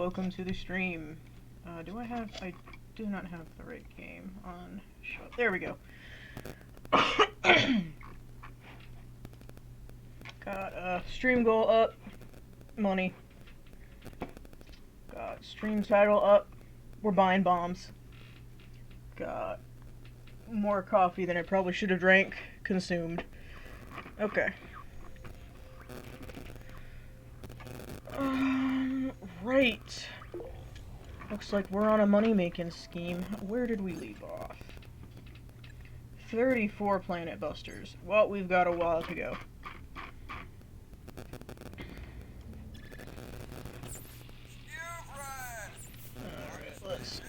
welcome to the stream. I do not have the right game on. There we go. Got stream goal up, money. Got stream title up, we're buying bombs. Got more coffee than I probably should have drank, consumed. Okay. Right. Looks like we're on a money-making scheme. Where did we leave off? 34 planet busters. Well, we've got a while to go. Alright, let's see.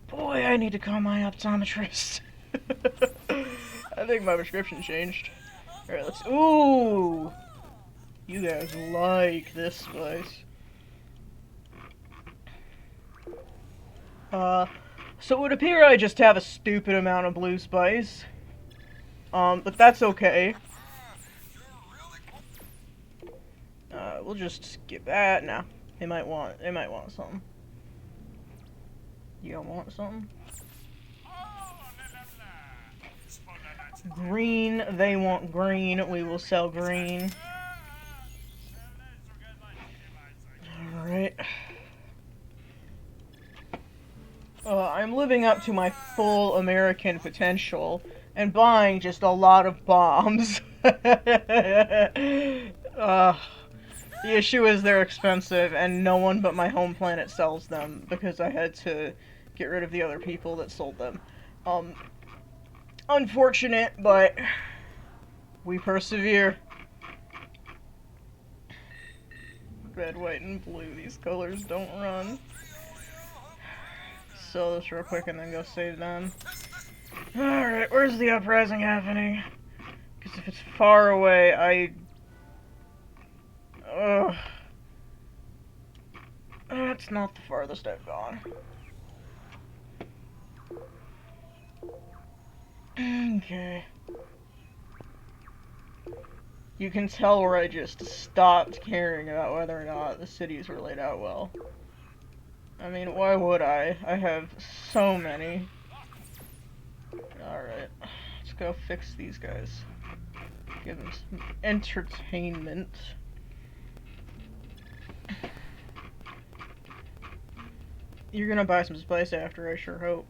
Boy, I need to call my optometrist. I think my prescription changed. Alright, let's... Ooh! You guys like this spice. So it would appear I just have a stupid amount of blue spice. But that's okay. We'll just skip that. Nah, they might want something. You don't want something? Green, they want green. We will sell green. Alright. I'm living up to my full American potential and buying just a lot of bombs. The issue is they're expensive and no one but my home planet sells them because I had to get rid of the other people that sold them. Unfortunate, but we persevere. Red, white, and blue. These colors don't run. Sell this real quick and then go save them. Alright, where's the uprising happening? Because if it's far away, that's not the farthest I've gone. Okay. You can tell where I just stopped caring about whether or not the cities were laid out well. I mean, why would I? I have so many. Alright, let's go fix these guys. Give them some entertainment. You're gonna buy some spice after, I sure hope.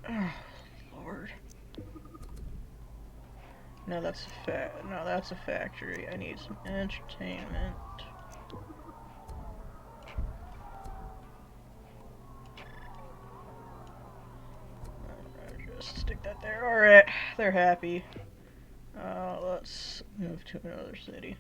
Oh, Lord. No, that's a factory. I need some entertainment. Alright, just stick that there. Alright, they're happy. Let's move to another city.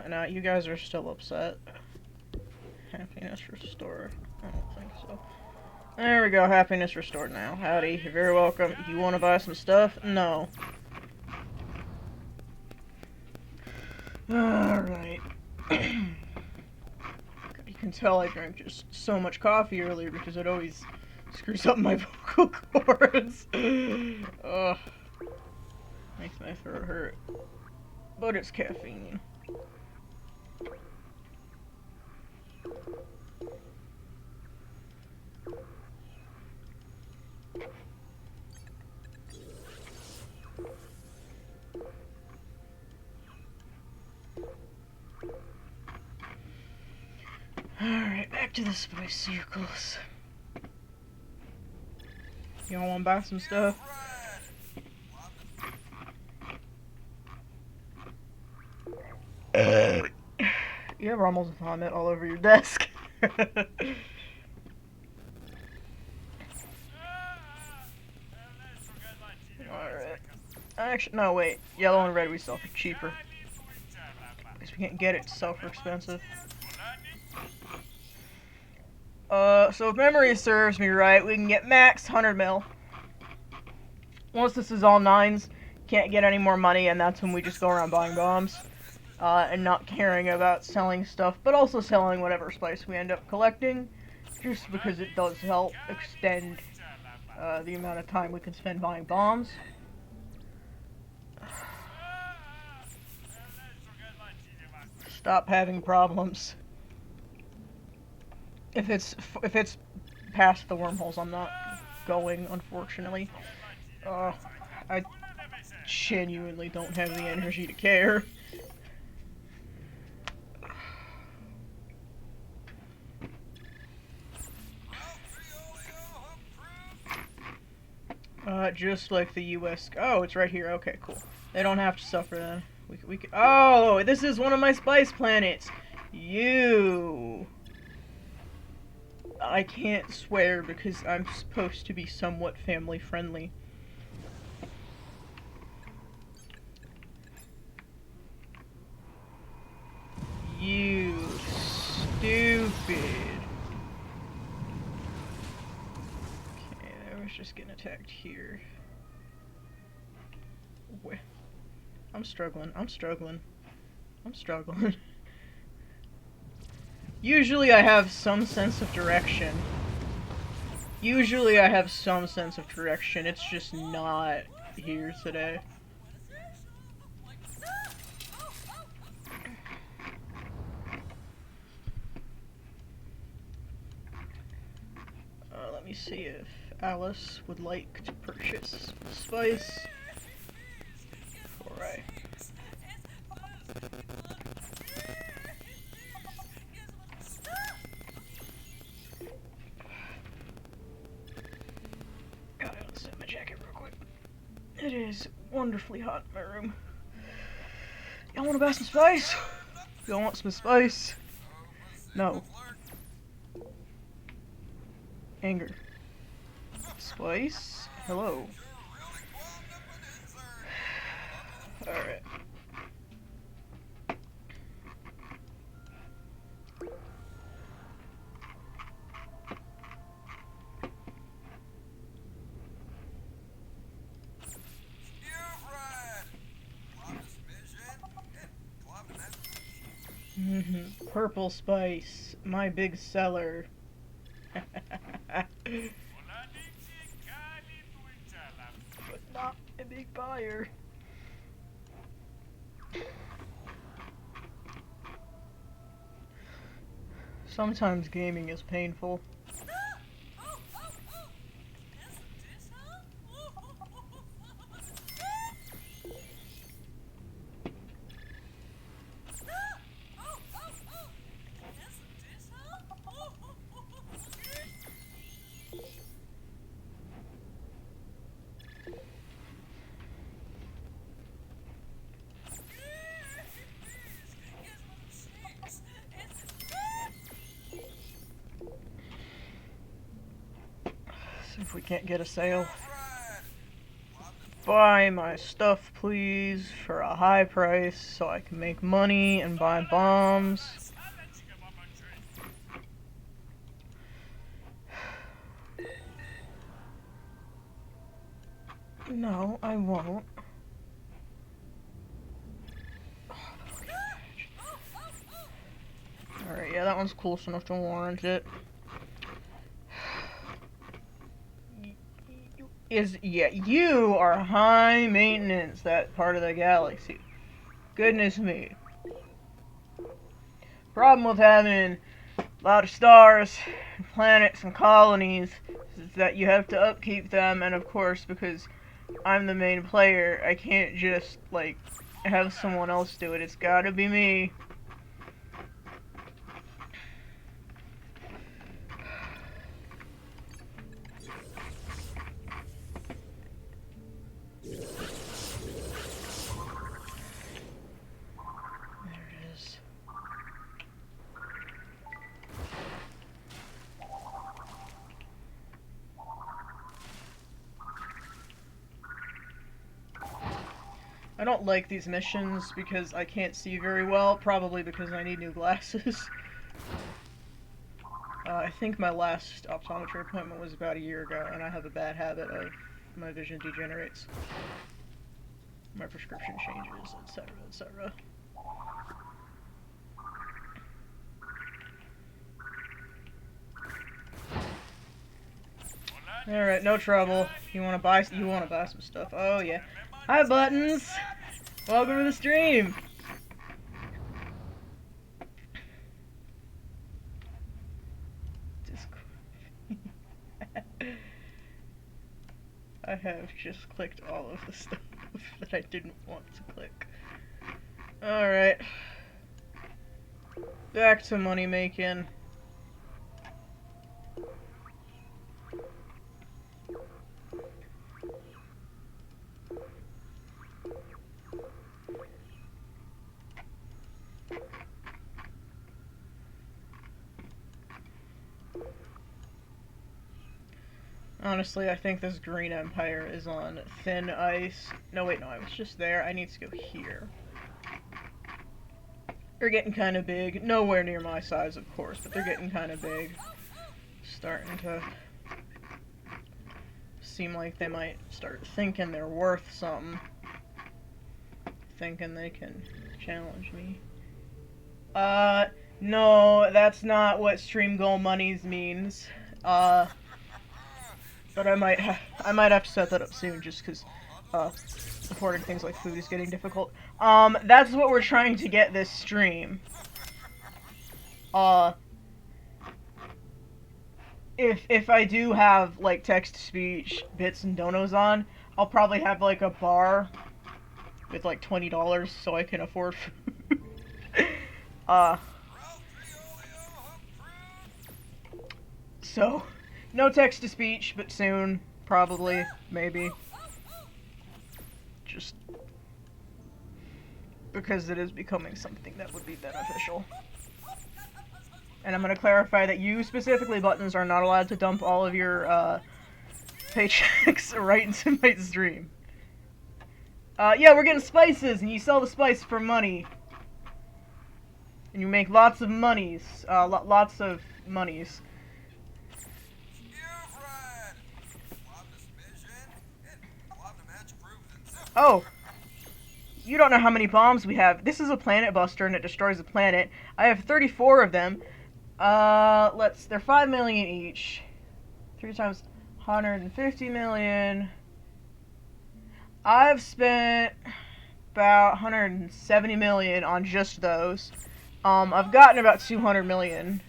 No, you guys are still upset. Happiness restored. I don't think so. There we go, happiness restored now. Howdy, you're very welcome. You want to buy some stuff? No. Alright. You can tell I drank just so much coffee earlier because it always screws up my vocal cords. Ugh. Makes my throat hurt. But it's caffeine. Alright, back to the spice circles. Y'all wanna buy some stuff? You ever almost vomit all over your desk? Alright. Actually, no, wait. Yellow and red we sell for cheaper. Because we can't get it to sell for expensive. So if memory serves me right, we can get max 100 mil. Once this is all 9s, can't get any more money, and that's when we just go around buying bombs. And not caring about selling stuff, but also selling whatever spice we end up collecting, just because it does help extend the amount of time we can spend buying bombs. Stop having problems. If it's past the wormholes, I'm not going, unfortunately. I genuinely don't have the energy to care. Just like the U.S. Oh, it's right here. Okay, cool. They don't have to suffer then. We can. Oh, this is one of my spice planets. I can't swear because I'm supposed to be somewhat family friendly. You stupid. Okay, I was just getting attacked here. I'm struggling. Usually I have some sense of direction. It's just not here today. Let me see if Alice would like to purchase spice. Alright. Gotta set my jacket real quick. It is wonderfully hot in my room. Y'all wanna buy some spice? Y'all want some spice? No. Anger. Spice? Hello. Alright. Purple spice, my big seller. But not a big buyer. Sometimes gaming is painful. If we can't get a sale. Buy my stuff, please, for a high price so I can make money and buy bombs. No, I won't. Alright, yeah, that one's close enough to warrant it. Yeah, you are high maintenance, that part of the galaxy. Goodness me. Problem with having a lot of stars, planets, and colonies is that you have to upkeep them, and of course, because I'm the main player, I can't just, like, have someone else do it. It's gotta be me. I don't like these missions because I can't see very well, probably because I need new glasses. I think my last optometry appointment was about a year ago, and I have a bad habit of my vision degenerates. My prescription changes, etc., etc. Alright, no trouble. You wanna buy some stuff. Oh yeah. Hi Buttons! Welcome to the stream! I have just clicked all of the stuff that I didn't want to click. Alright. Back to money making. Honestly, I think this green empire is on thin ice. No, wait, no, I was just there. I need to go here. They're getting kind of big. Nowhere near my size, of course, but they're getting kind of big. Starting to seem like they might start thinking they're worth something. Thinking they can challenge me. No, that's not what stream goal monies means. But I might have to set that up soon, just because, affording things like food is getting difficult. That's what we're trying to get this stream. If I do have, like, text-to-speech bits and donos on, I'll probably have, like, a bar with, like, $20 so I can afford food. So, no text-to-speech, but soon, probably, maybe. Just because it is becoming something that would be beneficial. And I'm going to clarify that you specifically, Buttons, are not allowed to dump all of your paychecks right into my stream. Yeah, we're getting spices, and you sell the spice for money. And you make lots of monies. Lots of monies. Oh! You don't know how many bombs we have. This is a planet buster, and it destroys a planet. I have 34 of them. They're 5 million each. 3 times 150 million. I've spent about 170 million on just those. I've gotten about 200 million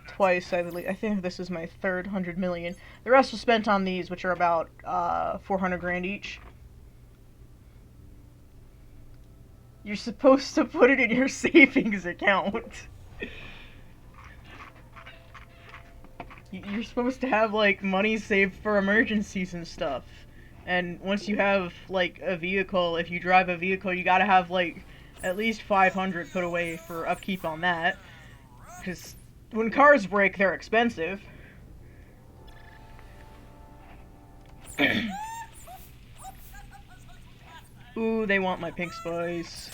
twice, I believe. I think this is my third 100 million. The rest was spent on these, which are about 400 grand each. You're supposed to put it in your savings account. You're supposed to have, like, money saved for emergencies and stuff. And once you have, like, a vehicle, if you drive a vehicle, you gotta have, like, at least 500 put away for upkeep on that. Because when cars break, they're expensive. Ooh, they want my pink spice.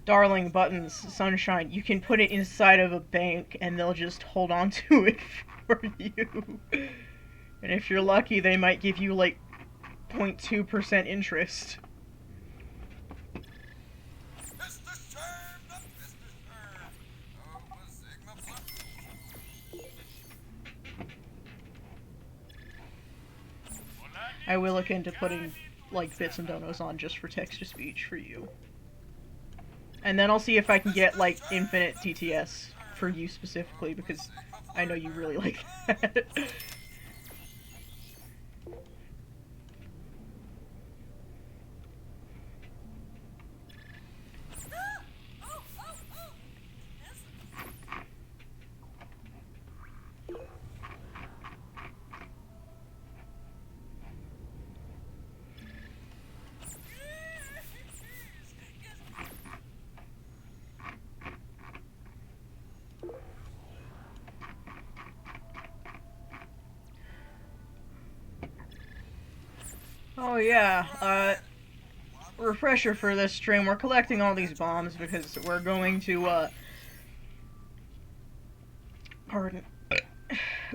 Darling Buttons, Sunshine, you can put it inside of a bank and they'll just hold on to it for you. And if you're lucky, they might give you like 0.2% interest. I will look into putting like bits and donos on just for text-to-speech for you. And then I'll see if I can get, like, infinite TTS for you specifically, because I know you really like that. Oh yeah, refresher for this stream, we're collecting all these bombs because we're going to, pardon.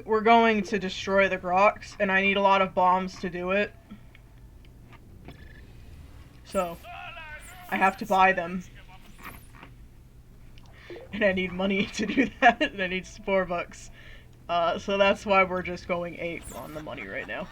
We're going to destroy the Grox, and I need a lot of bombs to do it. So, I have to buy them. And I need money to do that, and I need $4. So that's why we're just going 8 on the money right now.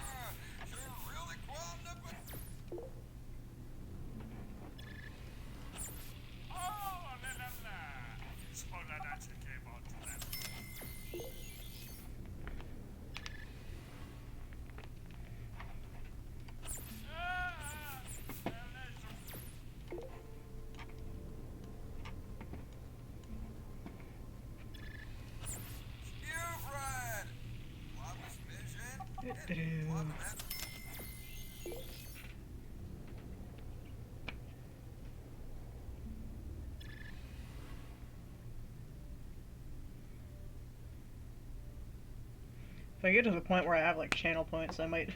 If I get to the point where I have like channel points, I might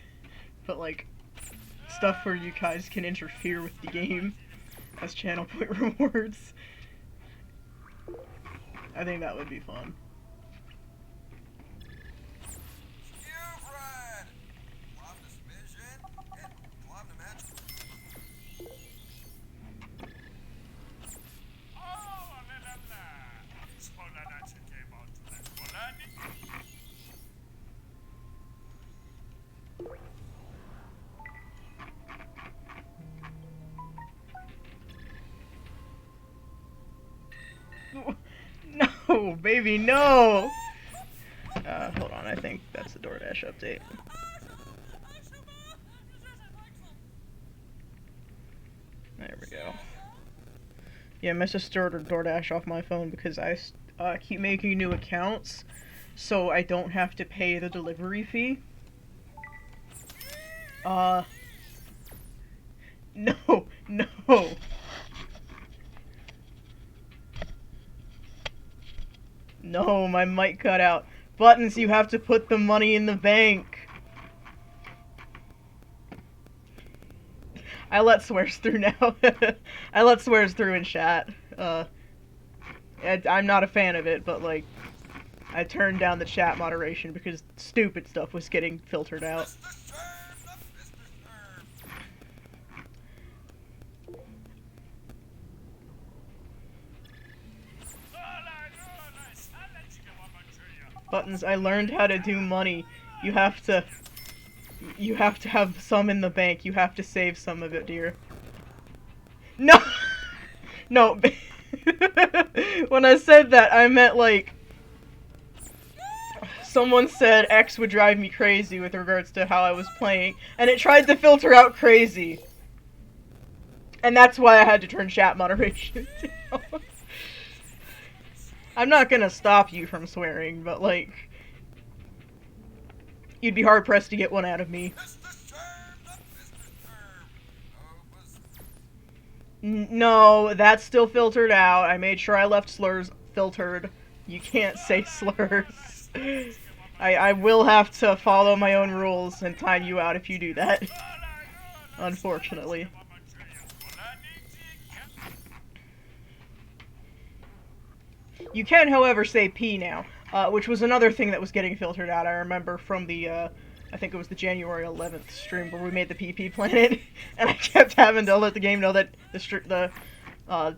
put like stuff where you guys can interfere with the game as channel point rewards. I think that would be fun. No, baby, no! Hold on, I think that's the DoorDash update. There we go. Yeah, my sister ordered DoorDash off my phone because I keep making new accounts, so I don't have to pay the delivery fee. No, no! No, my mic cut out. Buttons, you have to put the money in the bank. I let swears through now. I let swears through in chat. I'm not a fan of it, but like, I turned down the chat moderation because stupid stuff was getting filtered out. Buttons, I learned how to do money. You have to have some in the bank. You have to save some of it, dear. No! No. When I said that, I meant like, someone said X would drive me crazy with regards to how I was playing, and it tried to filter out crazy. And that's why I had to turn chat moderation down. I'm not gonna stop you from swearing, but like, you'd be hard-pressed to get one out of me. No, that's still filtered out. I made sure I left slurs filtered. You can't say slurs. I will have to follow my own rules and time you out if you do that. Unfortunately. You can, however, say P now, which was another thing that was getting filtered out. I remember from the, I think it was the January 11th stream where we made the PP planet, and I kept having to let the game know that the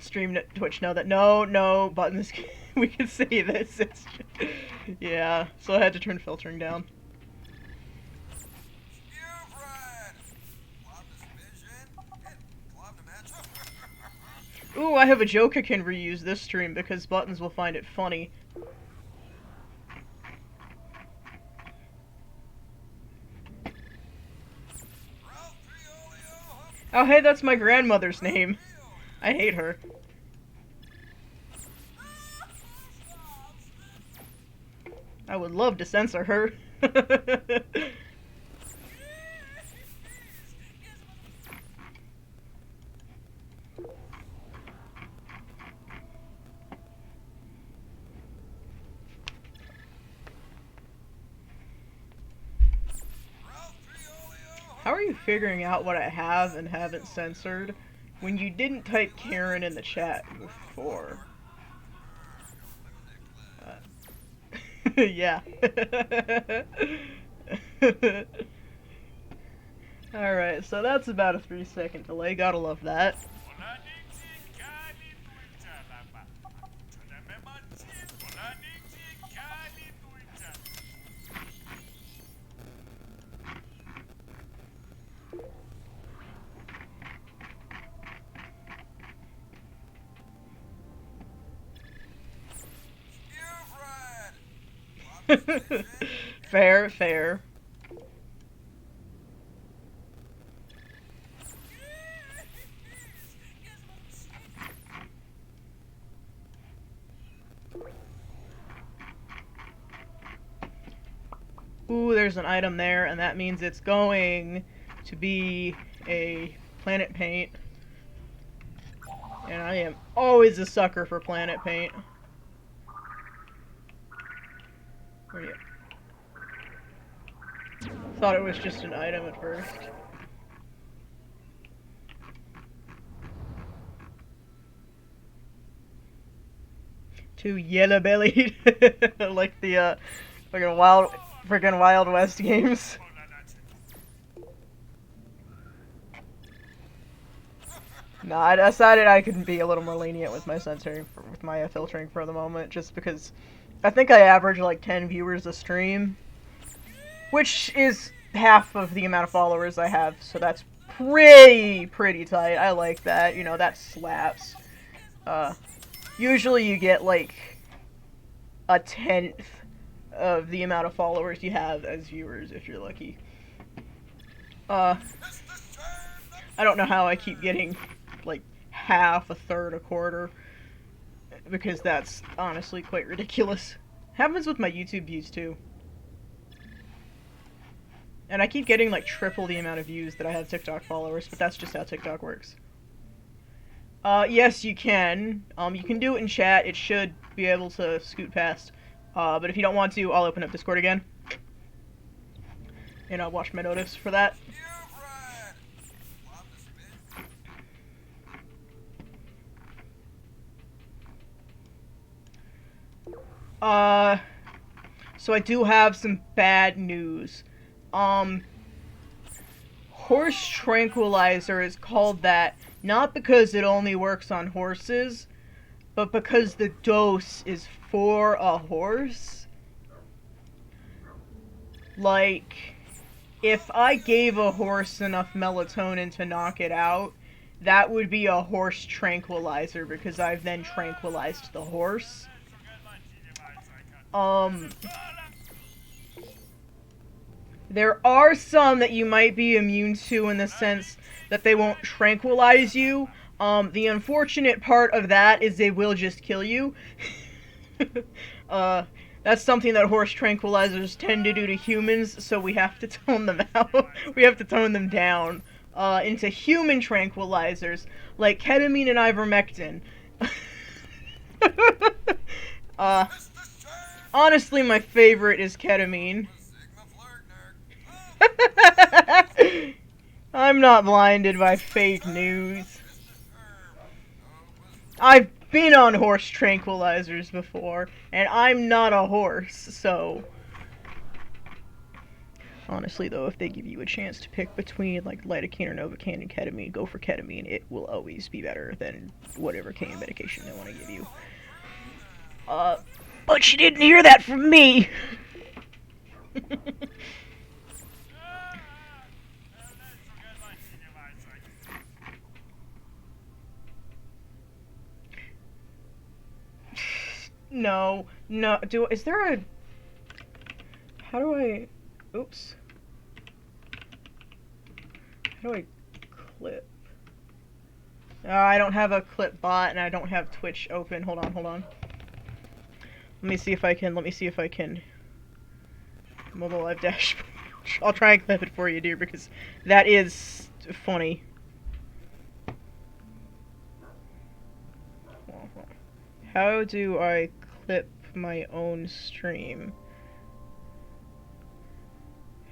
stream Twitch know that no, Buttons, we can say this. It's just, yeah, so I had to turn filtering down. Ooh, I have a joke I can reuse this stream because Buttons will find it funny. Oh, hey, that's my grandmother's name. I hate her. I would love to censor her. How are you figuring out what I have and haven't censored? when you didn't type Karen in the chat before. Yeah. Alright, so that's about a 3-second delay. Gotta love that. Fair, fair. Ooh, there's an item there, and that means it's going to be a planet paint. And I am always a sucker for planet paint. Where are you? Thought it was just an item at first. Too yellow-bellied. Like the, friggin' Wild West games. No, I decided I could be a little more lenient with my censoring, with my filtering for the moment, just because I think I average like 10 viewers a stream, which is half of the amount of followers I have, so that's pretty tight. I like that, you know, that slaps. Usually you get like a 1/10 of the amount of followers you have as viewers if you're lucky. I don't know how I keep getting like half, a third, a quarter, because that's honestly quite ridiculous. Happens with my YouTube views too. And I keep getting like triple the amount of views that I have TikTok followers, but that's just how TikTok works. Yes, you can. You can do it in chat. It should be able to scoot past. But if you don't want to, I'll open up Discord again. And I'll watch my notice for that. So I do have some bad news. Horse Tranquilizer is called that not because it only works on horses, but because the dose is for a horse. Like, if I gave a horse enough melatonin to knock it out, that would be a horse tranquilizer because I've then tranquilized the horse. There are some that you might be immune to in the sense that they won't tranquilize you. The unfortunate part of that is they will just kill you. That's something that horse tranquilizers tend to do to humans, so we have to tone them out. We have to tone them down into human tranquilizers, like ketamine and ivermectin. Honestly, my favorite is ketamine. I'm not blinded by fake news. I've been on horse tranquilizers before, and I'm not a horse, so... Honestly, though, if they give you a chance to pick between, like, lidocaine or novocaine and ketamine, go for ketamine. It will always be better than whatever pain medication they want to give you. But you didn't hear that from me! No, is there a... How do I... Oops. How do I clip? I don't have a clip bot and I don't have Twitch open. Hold on. Let me see if I can... Mobile Live Dash. I'll try and clip it for you, dear, because that is funny. How do I clip my own stream?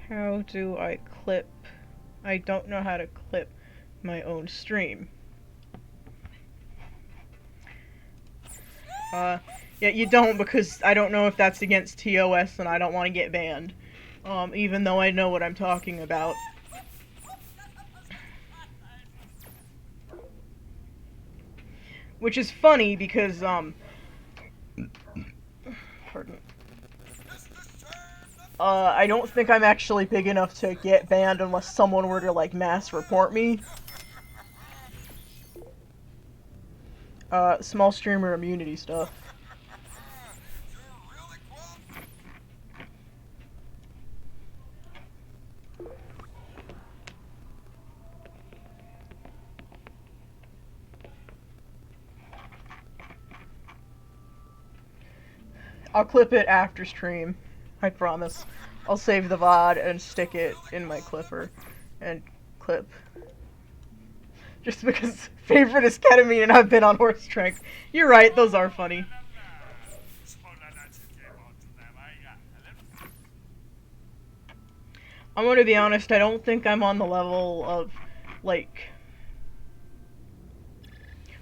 How do I clip... I don't know how to clip my own stream. Yeah, you don't, because I don't know if that's against TOS and I don't want to get banned. Even though I know what I'm talking about. Which is funny because, pardon. I don't think I'm actually big enough to get banned unless someone were to, like, mass report me. Small streamer immunity stuff. I'll clip it after stream. I promise. I'll save the VOD and stick it in my clipper. And clip. Just because favorite is ketamine and I've been on horse trank. You're right, those are funny. I'm gonna be honest, I don't think I'm on the level of, like...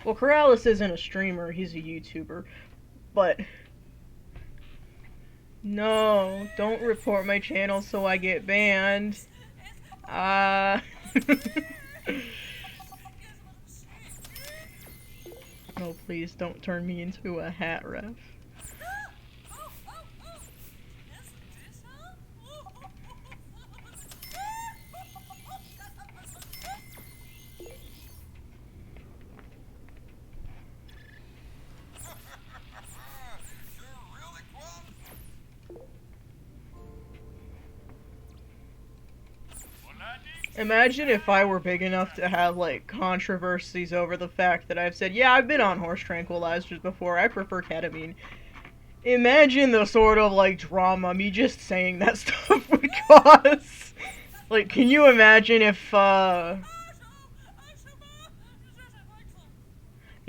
Well, Corrales isn't a streamer, he's a YouTuber. But... No, don't report my channel so I get banned. No, please don't turn me into a hat ref. Imagine if I were big enough to have, like, controversies over the fact that I've said, yeah, I've been on horse tranquilizers before, I prefer ketamine. Imagine the sort of, like, drama me just saying that stuff would cause. Like, can you imagine if,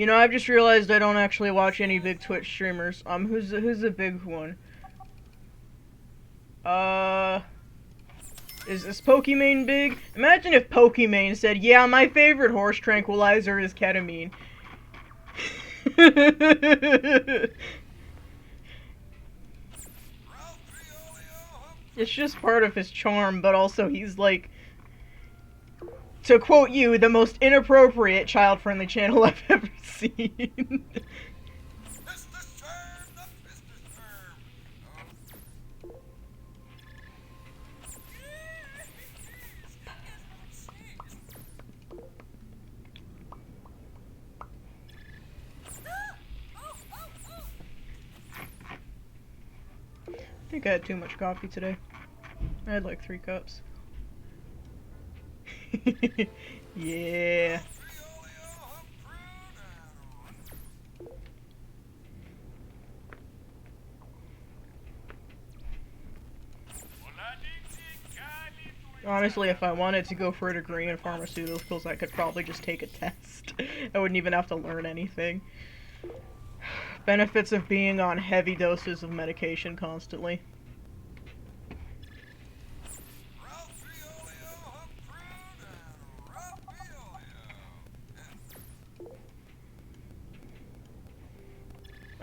You know, I've just realized I don't actually watch any big Twitch streamers. Who's a big one? Is Pokimane big? Imagine if Pokimane said, yeah, my favorite horse tranquilizer is ketamine. It's just part of his charm, but also he's like, to quote you, the most inappropriate child-friendly channel I've ever seen. I think I had too much coffee today. I had like 3 cups. Yeah. Honestly, if I wanted to go for a degree in pharmaceuticals, I could probably just take a test. I wouldn't even have to learn anything. Benefits of being on heavy doses of medication constantly.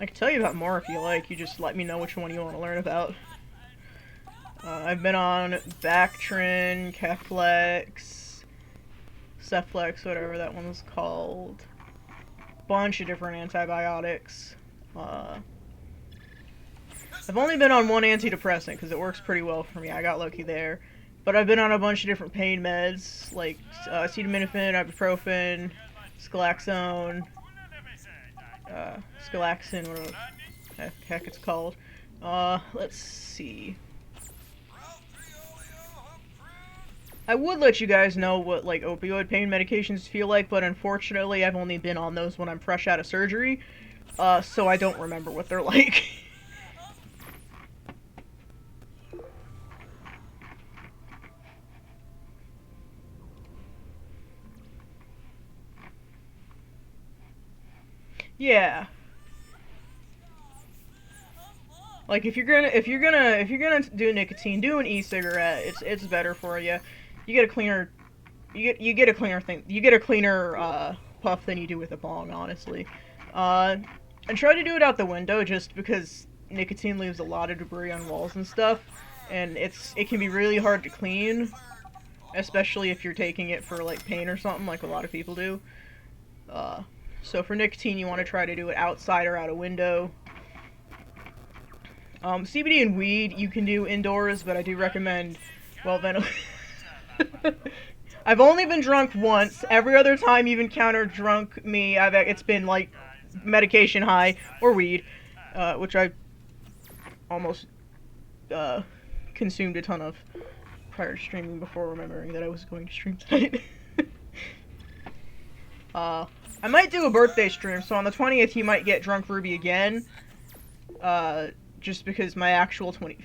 I can tell you about more if you like, you just let me know which one you want to learn about. I've been on Bactrin, Keflex, Ceflex, whatever that one was called. Bunch of different antibiotics. I've only been on one antidepressant because it works pretty well for me. I got lucky there. But I've been on a bunch of different pain meds, like acetaminophen, ibuprofen, Scalaxone, Scalaxin, whatever the heck it's called. Let's see. I would let you guys know what, like, opioid pain medications feel like, but unfortunately I've only been on those when I'm fresh out of surgery, so I don't remember what they're like. Yeah. Like, if you're gonna do nicotine, do an e-cigarette. It's better for you. You get a cleaner, you get a cleaner puff than you do with a bong, honestly. I try to do it out the window just because nicotine leaves a lot of debris on walls and stuff, and it can be really hard to clean, especially if you're taking it for like pain or something, like a lot of people do. So for nicotine, you want to try to do it outside or out a window. CBD and weed you can do indoors, but I do recommend well ventilated. I've only been drunk once. Every other time you've encountered drunk me, it's been like medication high or weed, which I almost consumed a ton of prior to streaming before remembering that I was going to stream tonight. I might do a birthday stream, so on the 20th you might get Drunk Ruby again, just because my actual 20...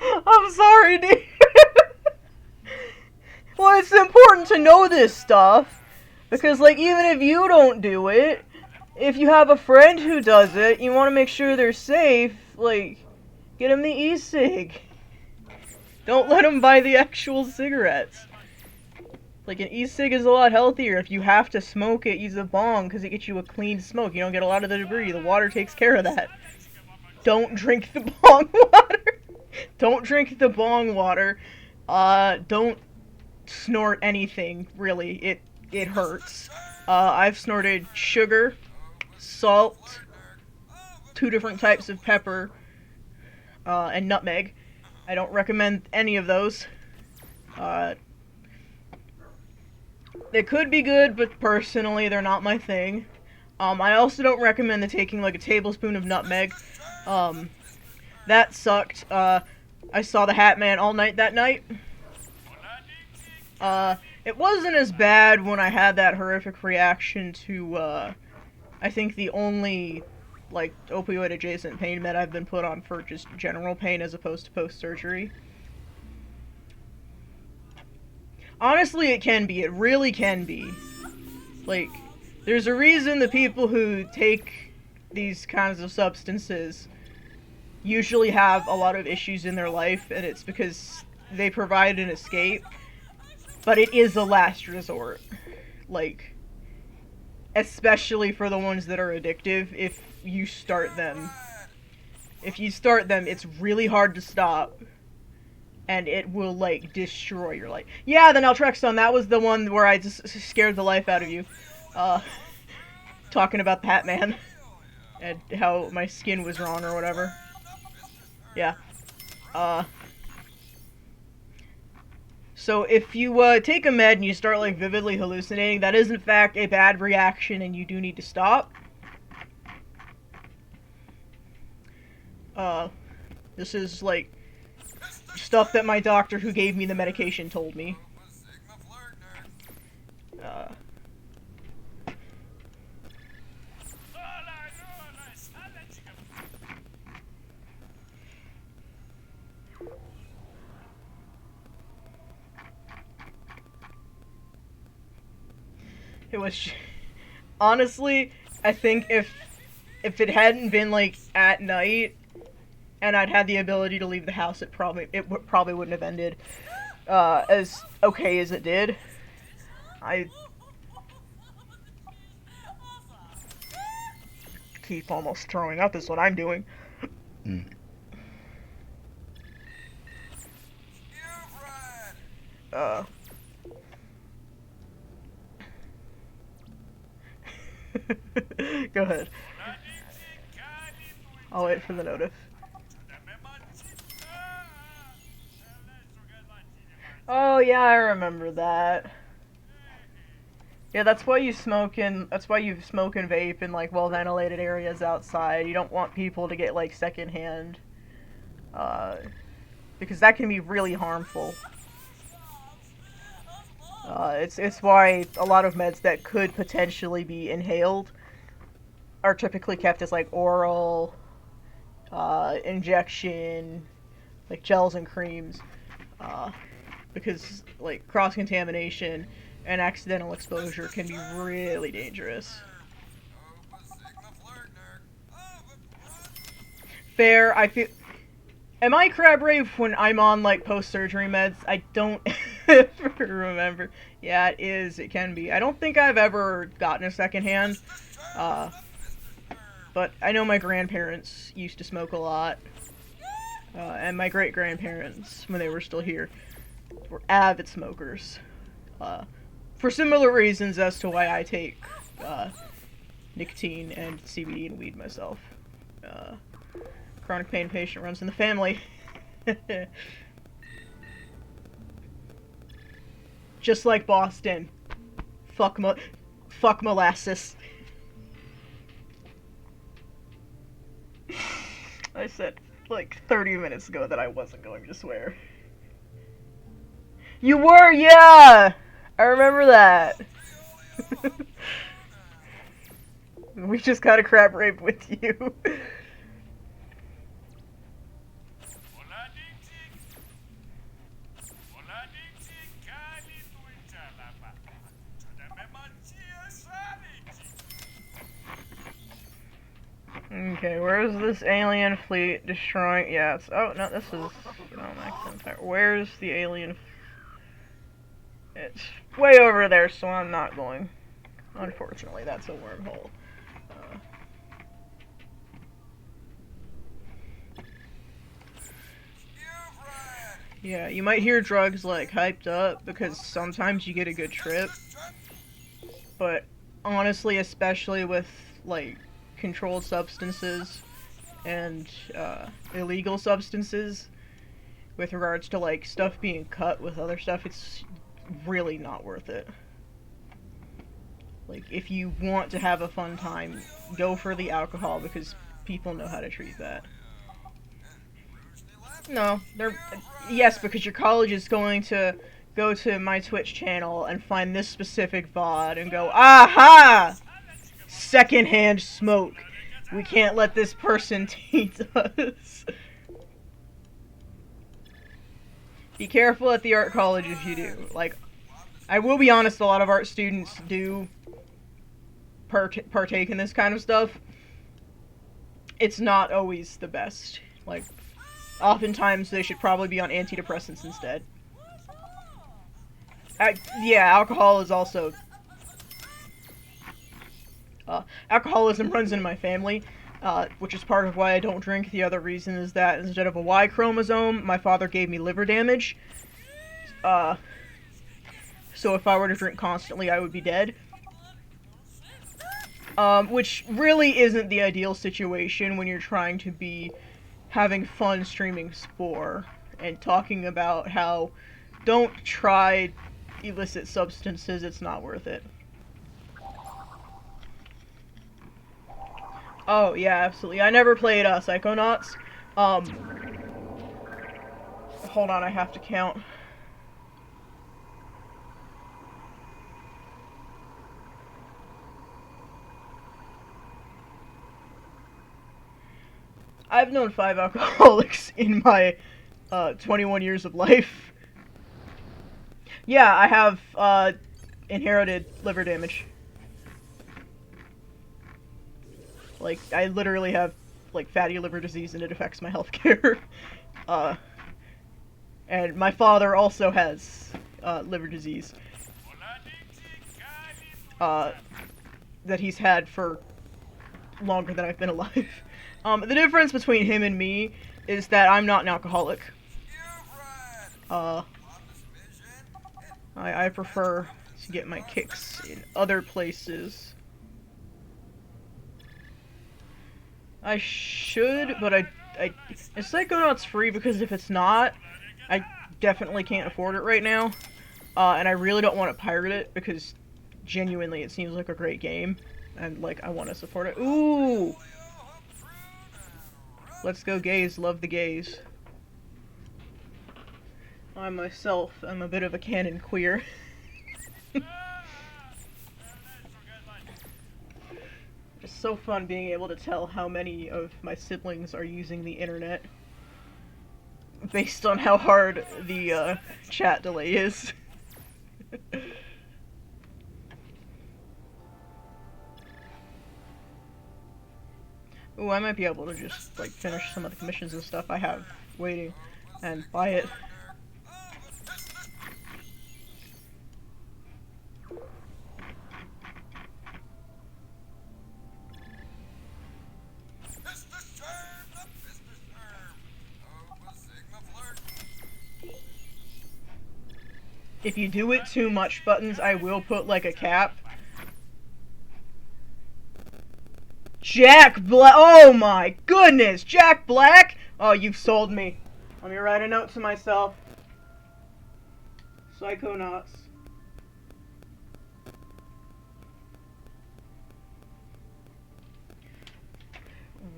I'm sorry, dude. Well, it's important to know this stuff, because, like, even if you don't do it, if you have a friend who does it, you want to make sure they're safe, like, get them the e-cig. Don't let them buy the actual cigarettes. Like, an e-cig is a lot healthier. If you have to smoke it, use a bong, because it gets you a clean smoke. You don't get a lot of the debris. The water takes care of that. Don't drink the bong water. Don't drink the bong water. Don't snort anything, really. It hurts. I've snorted sugar, salt, 2 different types of pepper, and nutmeg. I don't recommend any of those. They could be good, but personally, they're not my thing. I also don't recommend taking, like, a tablespoon of nutmeg. That sucked. I saw the Hat Man all night that night. It wasn't as bad when I had that horrific reaction to, I think the only, like, opioid-adjacent pain med I've been put on for just general pain as opposed to post-surgery. Honestly, it can be. It really can be. Like, there's a reason the people who take these kinds of substances usually have a lot of issues in their life, and it's because they provide an escape. But it is a last resort. Like, especially for the ones that are addictive, if you start them. If you start them, it's really hard to stop. And it will, like, destroy your life. Yeah, the naltrexone, that was the one where I just scared the life out of you. Talking about the Hat Man. And how my skin was wrong or whatever. Yeah. So if you, take a med and you start, like, vividly hallucinating, that is, in fact, a bad reaction and you do need to stop. This is, like, stuff that my doctor who gave me the medication told me. It was... Honestly, I think if it hadn't been, like, at night, and I'd had the ability to leave the house, it probably wouldn't have ended as okay as it did. I keep almost throwing up is what I'm doing. Go ahead. I'll wait for the notif. Oh yeah, I remember that. Yeah, that's why you smoke and vape in, like, well ventilated areas outside. You don't want people to get, like, secondhand, because that can be really harmful. It's why a lot of meds that could potentially be inhaled are typically kept as, like, oral, injection, like, gels and creams, because, like, cross-contamination and accidental exposure can be really dangerous. Fair, I feel... Am I crab rave when I'm on, like, post-surgery meds? I don't... Remember. Yeah, it is. It can be. I don't think I've ever gotten a secondhand. But I know my grandparents used to smoke a lot. And my great-grandparents, when they were still here, were avid smokers. For similar reasons as to why I take nicotine and CBD and weed myself. Chronic pain patient runs in the family. Just like Boston. Fuck molasses. I said like 30 minutes ago that I wasn't going to swear. You were, yeah! I remember that. We just got a crab rape with you. Okay, where's this alien fleet destroying? Yeah, it's. Oh, no, this is. Where's the alien? It's way over there, so I'm not going. Unfortunately, that's a wormhole. Yeah, you might hear drugs like hyped up because sometimes you get a good trip. But honestly, especially with like controlled substances and illegal substances, with regards to like stuff being cut with other stuff, it's really not worth it. Like, if you want to have a fun time, go for the alcohol because people know how to treat that. No, yes, because your college is going to go to my Twitch channel and find this specific VOD and go, aha! Secondhand smoke. We can't let this person taint us. Be careful at the art college if you do. Like, I will be honest, a lot of art students do partake in this kind of stuff. It's not always the best. Like, oftentimes they should probably be on antidepressants instead. Yeah, alcohol is also... alcoholism runs in my family, which is part of why I don't drink. The other reason is that instead of a Y chromosome, my father gave me liver damage. So if I were to drink constantly, I would be dead. Which really isn't the ideal situation when you're trying to be having fun streaming Spore and talking about how don't try illicit substances, it's not worth it. Oh, yeah, absolutely. I never played Psychonauts. Hold on, I have to count. I've known 5 alcoholics in my 21 years of life. Yeah, I have inherited liver damage. Like, I literally have like fatty liver disease and it affects my healthcare. And my father also has liver disease. That he's had for longer than I've been alive. The difference between him and me is that I'm not an alcoholic. I prefer to get my kicks in other places. I should, but is Psychonauts free? Because if it's not, I definitely can't afford it right now. And I really don't want to pirate it because genuinely it seems like a great game. And like, I want to support it. Ooh! Let's go gays, love the gays. I myself am a bit of a canon queer. It's so fun being able to tell how many of my siblings are using the internet based on how hard the chat delay is. Ooh, I might be able to just like finish some of the commissions and stuff I have waiting and buy it. if you do it too much, Buttons, I will put, like, a cap. Jack Black! Oh my goodness! Jack Black? Oh, you've sold me. Let me write a note to myself. Psychonauts.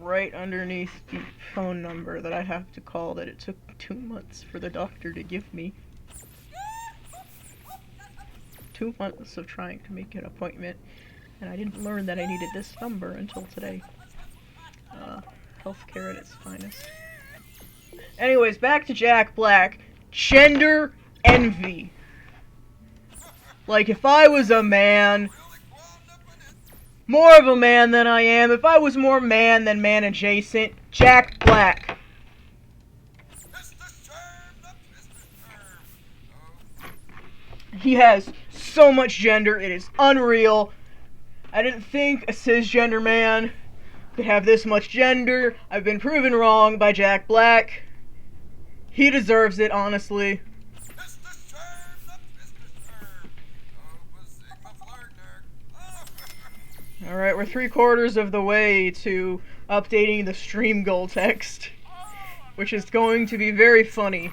Right underneath the phone number that I have to call that it took 2 months for the doctor to give me. 2 months of trying to make an appointment, and I didn't learn that I needed this number until today. Healthcare at its finest. Anyways, back to Jack Black. Gender envy. Like, if I was a man, more of a man than I am, if I was more man than man adjacent, Jack Black. He has so much gender, it is unreal. I didn't think a cisgender man could have this much gender. I've been proven wrong by Jack Black. He deserves it, honestly. Alright, we're 3/4 of the way to updating the stream goal text, which is going to be very funny.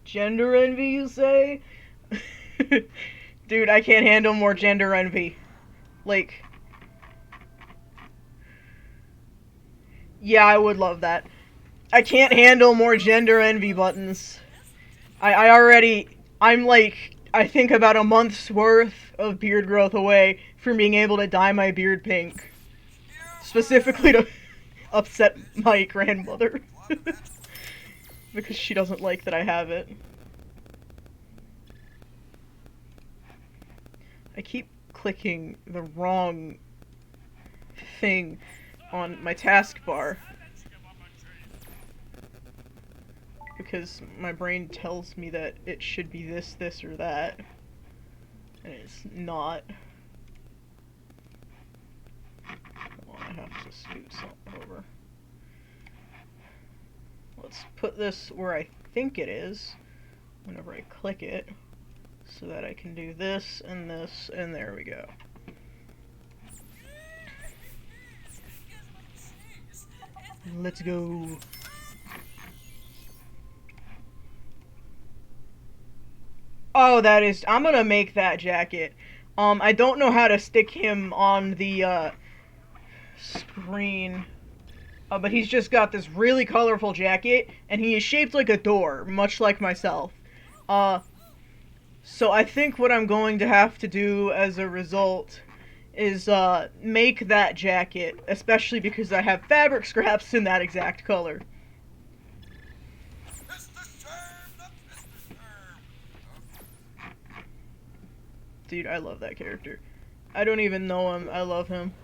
Gender envy, you say? Dude, I can't handle more gender envy. Like, yeah, I would love that. I can't handle more gender envy, Buttons. I'm like, I think about a month's worth of beard growth away from being able to dye my beard pink. Specifically to upset my grandmother. Because she doesn't like that I have it. I keep clicking the wrong thing on my taskbar. Because my brain tells me that it should be this, this, or that. And it's not. Well, I have to scoot something over. Let's put this where I think it is whenever I click it, so that I can do this, and there we go. Let's go. Oh, I'm gonna make that jacket. I don't know how to stick him on the, screen. But he's just got this really colorful jacket, and he is shaped like a door, much like myself. So I think what I'm going to have to do as a result is, make that jacket, especially because I have fabric scraps in that exact color. Dude, I love that character. I don't even know him, I love him.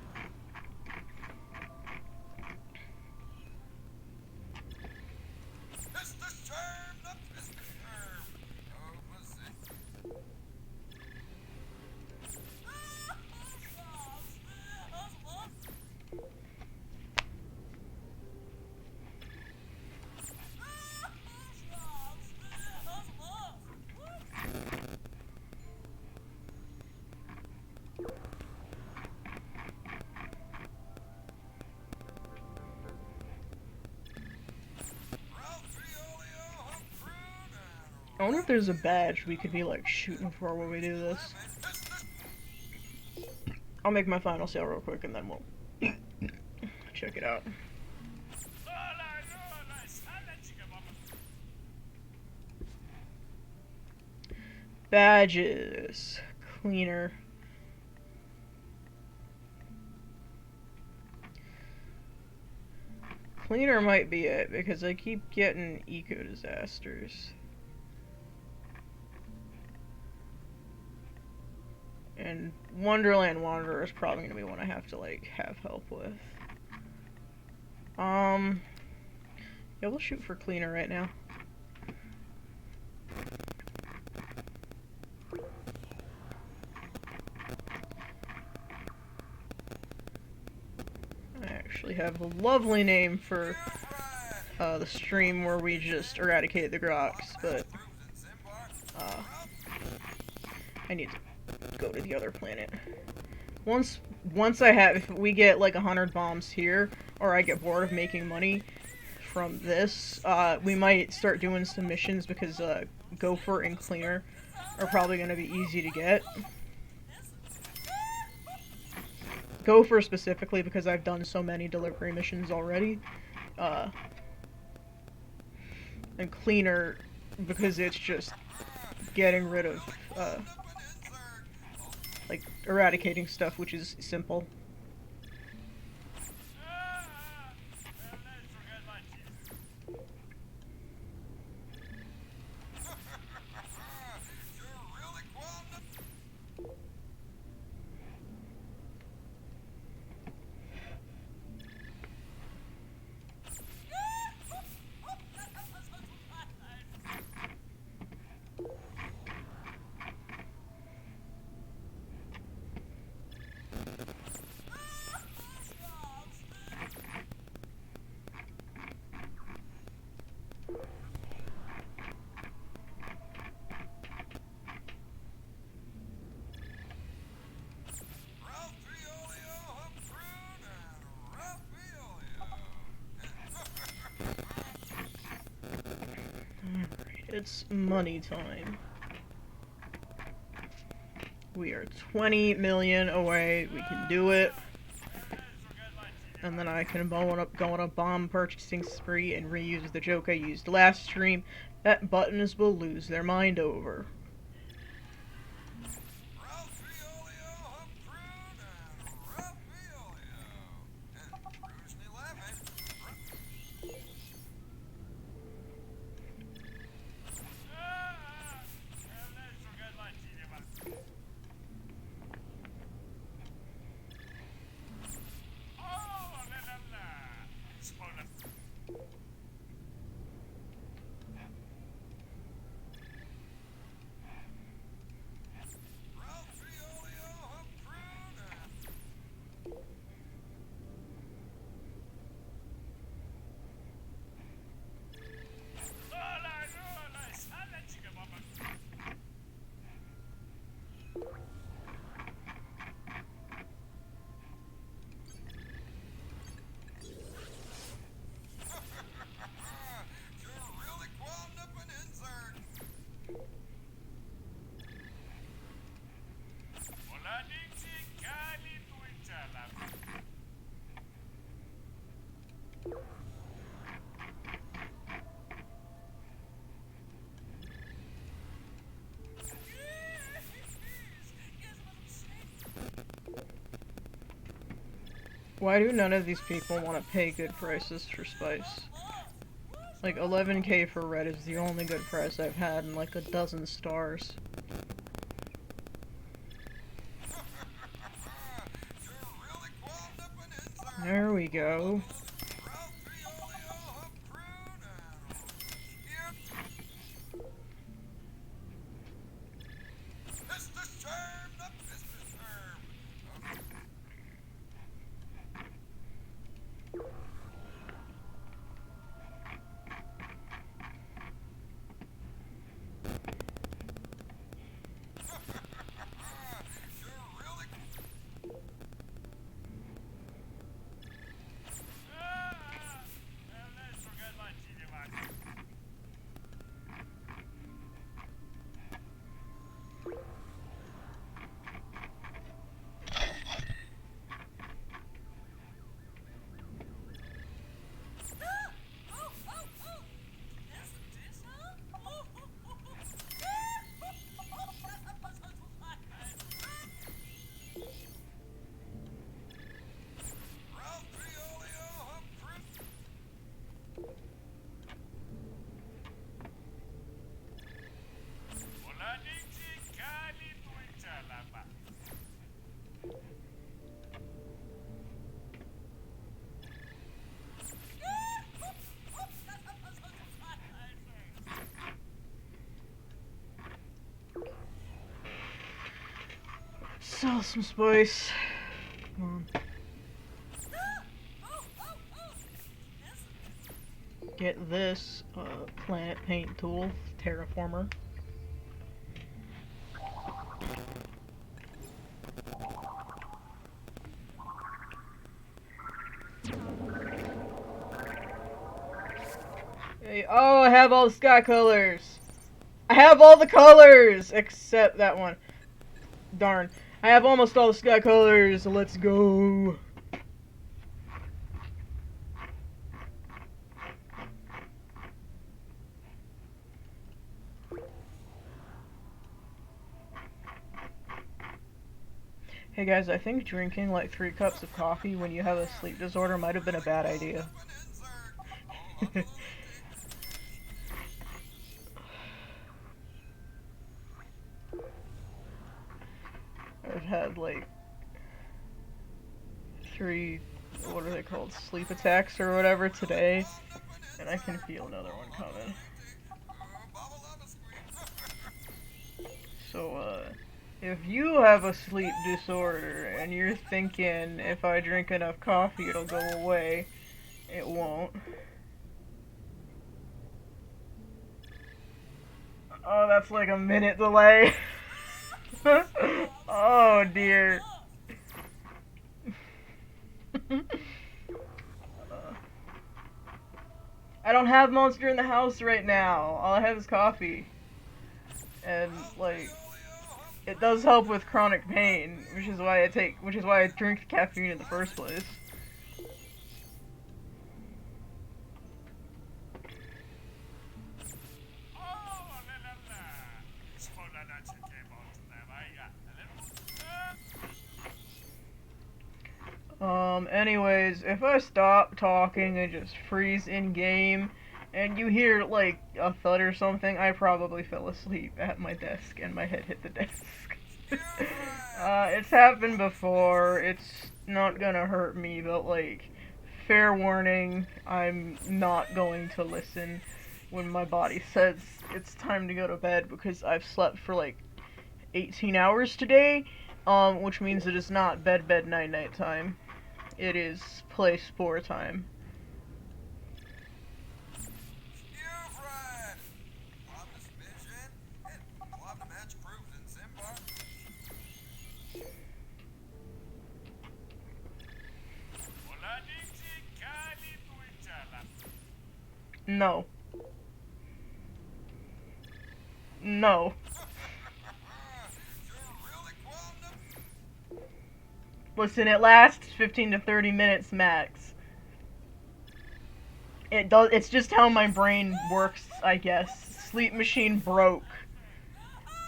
I wonder if there's a badge we could be, like, shooting for when we do this. I'll make my final sale real quick and then we'll check it out. Badges. Cleaner. Cleaner might be it, because I keep getting eco-disasters. And Wonderland Wanderer is probably going to be one I have to, like, have help with. Yeah, we'll shoot for Cleaner right now. I actually have a lovely name for the stream where we just eradicate the groks, but I need to go to the other planet. Once if we get like 100 bombs here, or I get bored of making money from this, we might start doing some missions because Gopher and Cleaner are probably going to be easy to get. Gopher specifically because I've done so many delivery missions already. And Cleaner because it's just getting rid of, like, eradicating stuff, which is simple. It's money time. We are 20 million away. We can do it. And then I can go on a bomb purchasing spree and reuse the joke I used last stream that buttons will lose their mind over. Why do none of these people want to pay good prices for spice? Like, 11k for red is the only good price I've had in like a dozen stars. There we go. Sell some spice. Come on. get this planet paint tool, terraformer. Hey, oh, I have all the sky colors. I have all the colors except that one. Darn. I have almost all the sky colors. Let's go. Hey guys, I think drinking like 3 cups of coffee when you have a sleep disorder might have been a bad idea. I've had like 3, what are they called, sleep attacks or whatever today, and I can feel another one coming. So, if you have a sleep disorder and you're thinking if I drink enough coffee it'll go away, it won't. Oh, that's like a minute delay. Oh dear. I don't have Monster in the house right now. All I have is coffee. And like, it does help with chronic pain, which is why I drink caffeine in the first place. Anyways, if I stop talking and just freeze in game, and you hear like a thud or something, I probably fell asleep at my desk and my head hit the desk. It's happened before. It's not gonna hurt me, but like, fair warning, I'm not going to listen when my body says it's time to go to bed because I've slept for like 18 hours today, which means it is not bed night time. It is play Spore time. No. No. Listen, it lasts 15 to 30 minutes max. It's just how my brain works, I guess. Sleep machine broke.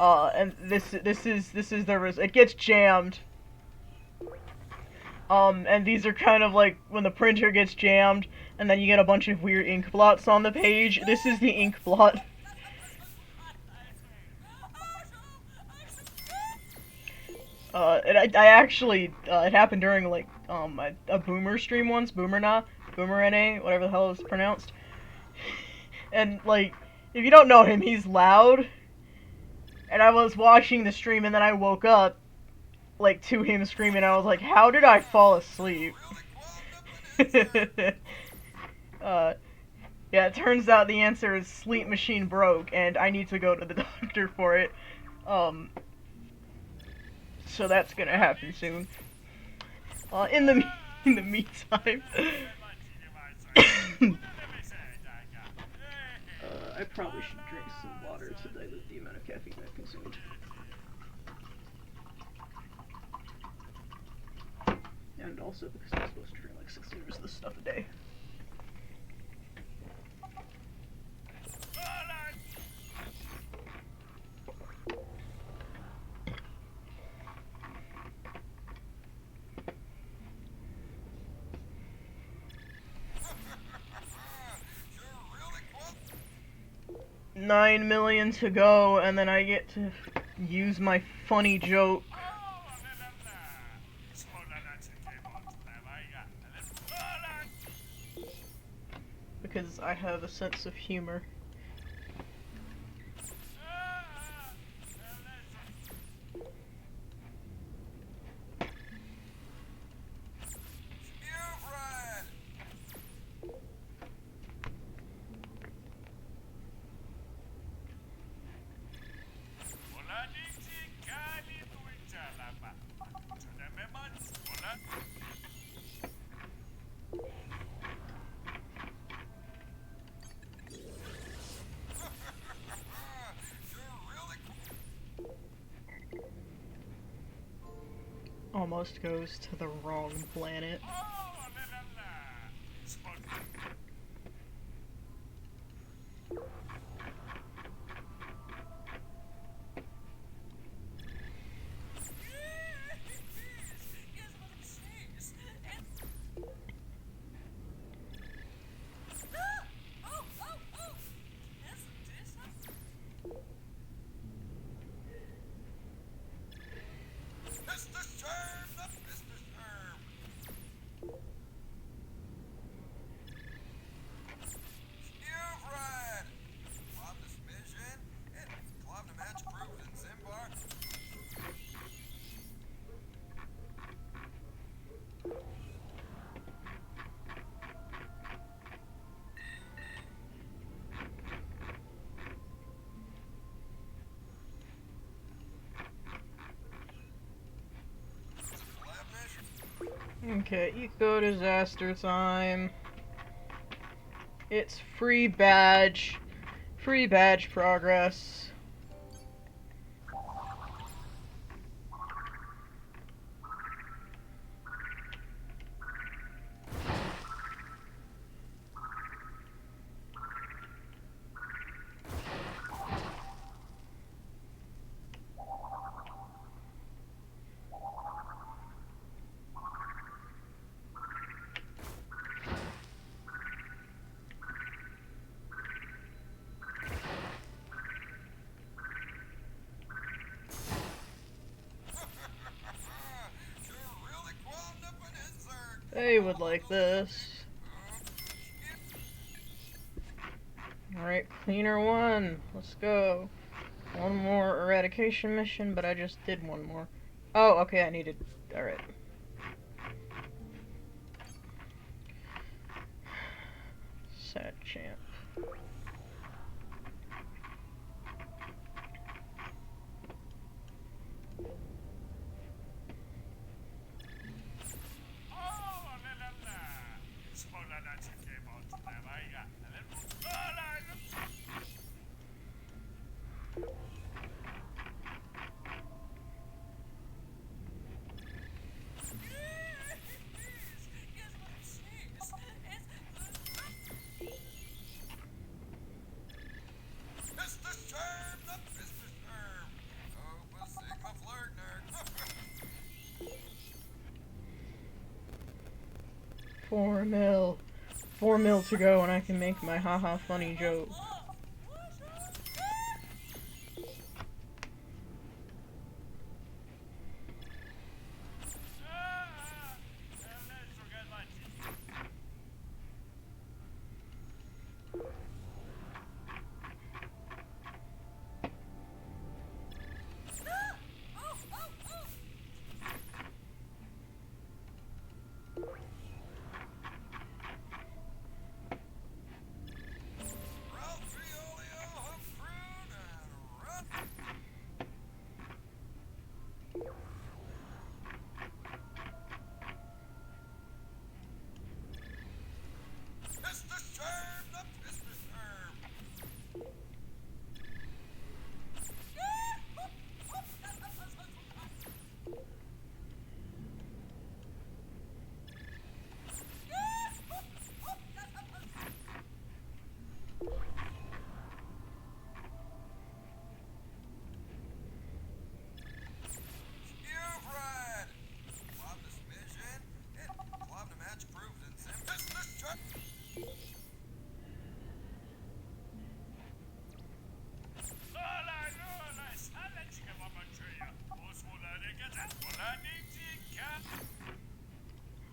And this is the it gets jammed. And these are kind of like when the printer gets jammed, and then you get a bunch of weird ink blots on the page. This is the ink blot. I actually, it happened during, like, a Boomer stream once, Boomer NA, whatever the hell it's pronounced. And, like, if you don't know him, he's loud. And I was watching the stream, and then I woke up, like, to him screaming, and I was like, how did I fall asleep? Yeah, it turns out the answer is sleep machine broke, and I need to go to the doctor for it. So that's gonna happen soon. In the meantime, I probably should drink some water today with the amount of caffeine I've consumed. And also because I'm supposed to drink like 6 liters of this stuff a day. $9 million to go, and then I get to use my funny joke. Because I have a sense of humor. Almost goes to the wrong planet. Okay, eco disaster time. It's free badge progress. They would like this. Alright, cleaner one. Let's go. One more eradication mission, but I just did one more. Oh, okay, I needed... Alright. Sad champ. $4 mil to go, and I can make my haha funny joke.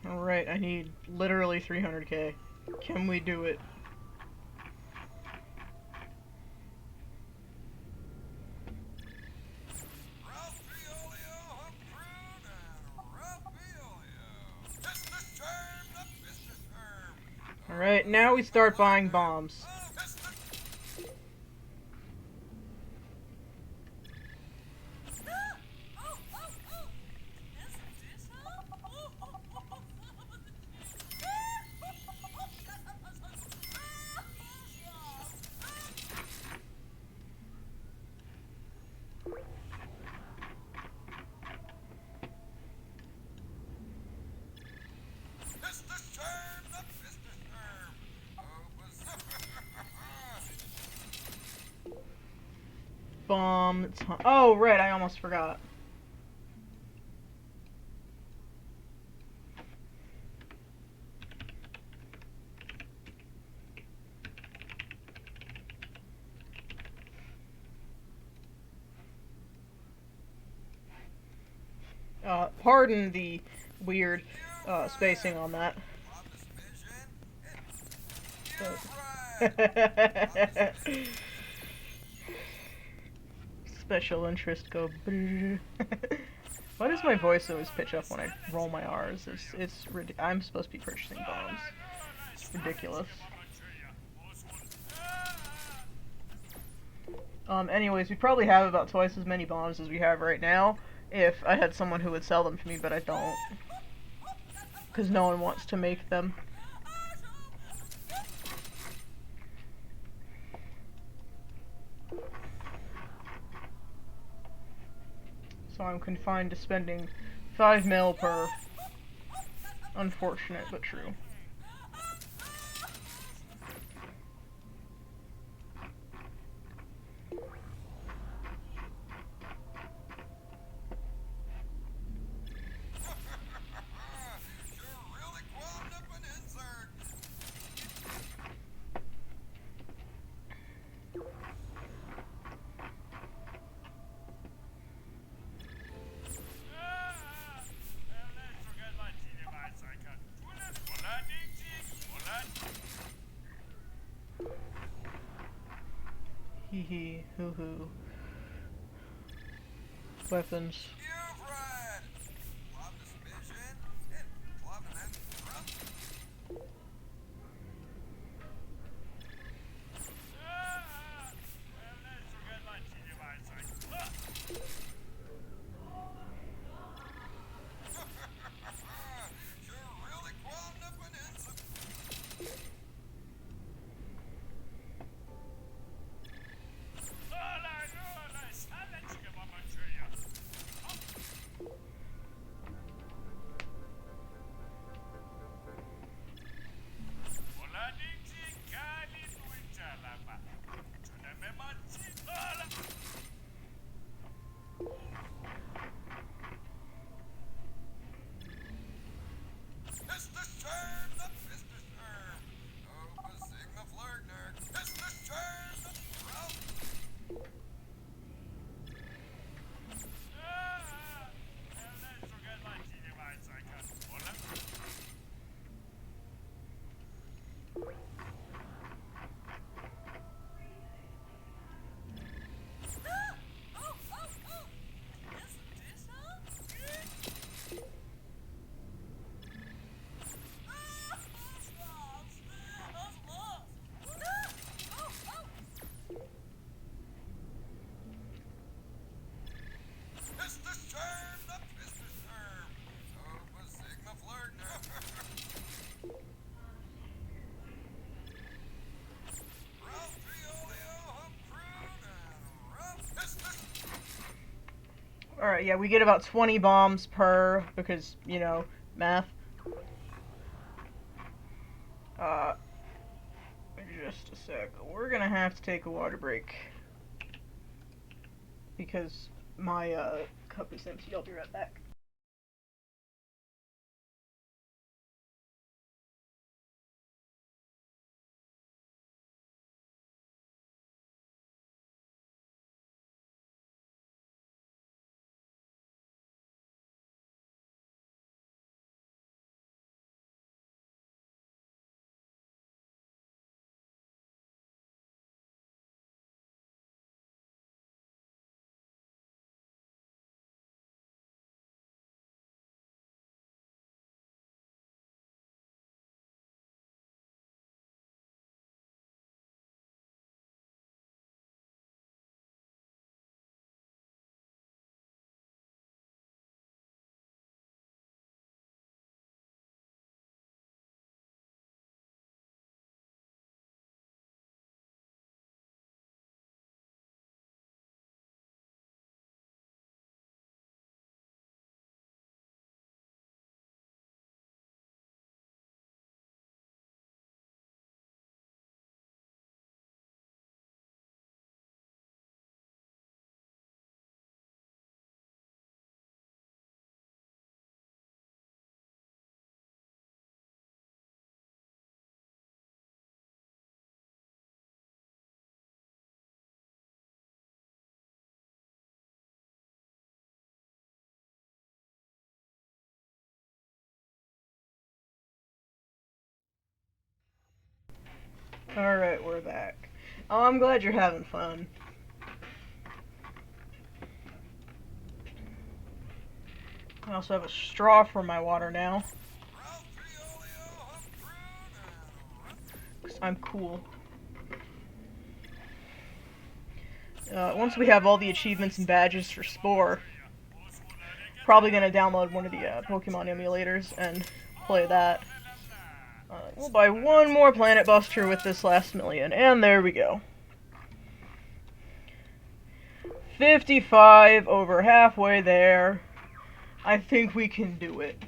Alright, I need literally 300k. Can we do it? Alright, now we start buying bombs. Bomb. Oh, right, I almost forgot. Pardon the weird spacing on that. Special interest go. Why does my voice always pitch up when I roll my R's? I'm supposed to be purchasing bombs. It's ridiculous. Anyways, we probably have about twice as many bombs as we have right now if I had someone who would sell them to me, but I don't. Because no one wants to make them. So I'm confined to spending 5 mil per. Unfortunate, but true. Hee hee, hoo hoo. Weapons. Alright, yeah, we get about 20 bombs per, because, you know, math. Just a sec. We're gonna have to take a water break. Because my, cup is empty. I'll be right back. Alright, we're back. Oh, I'm glad you're having fun. I also have a straw for my water now. 'Cause I'm cool. Once we have all the achievements and badges for Spore, probably gonna download one of the Pokemon emulators and play that. We'll buy one more Planet Buster with this last million, and there we go. 55, over halfway there. I think we can do it.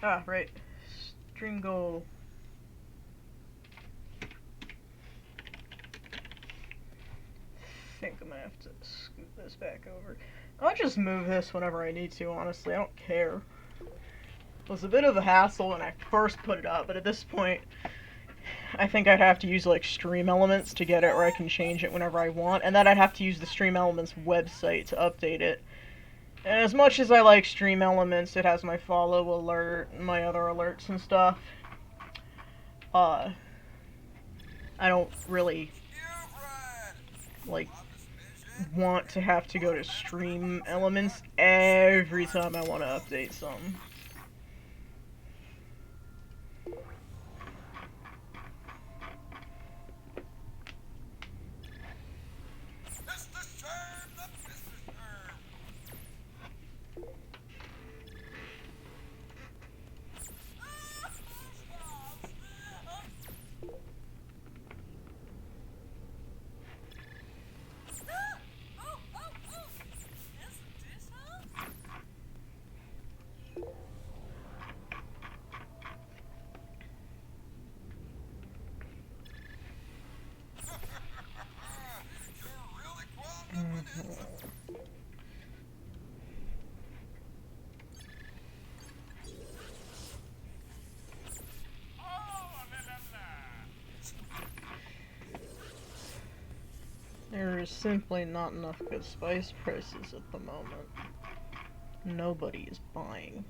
Ah, right. Stringle. I think I'm gonna have to scoot this back over. I'll just move this whenever I need to, honestly. I don't care. It was a bit of a hassle when I first put it up, but at this point, I think I'd have to use, like, Stream Elements to get it, or I can change it whenever I want, and then I'd have to use the Stream Elements website to update it. And as much as I like Stream Elements, it has my follow alert, and my other alerts and stuff. I don't really, like, want to have to go to Stream Elements every time I want to update something. There is simply not enough good spice prices at the moment. Nobody is buying.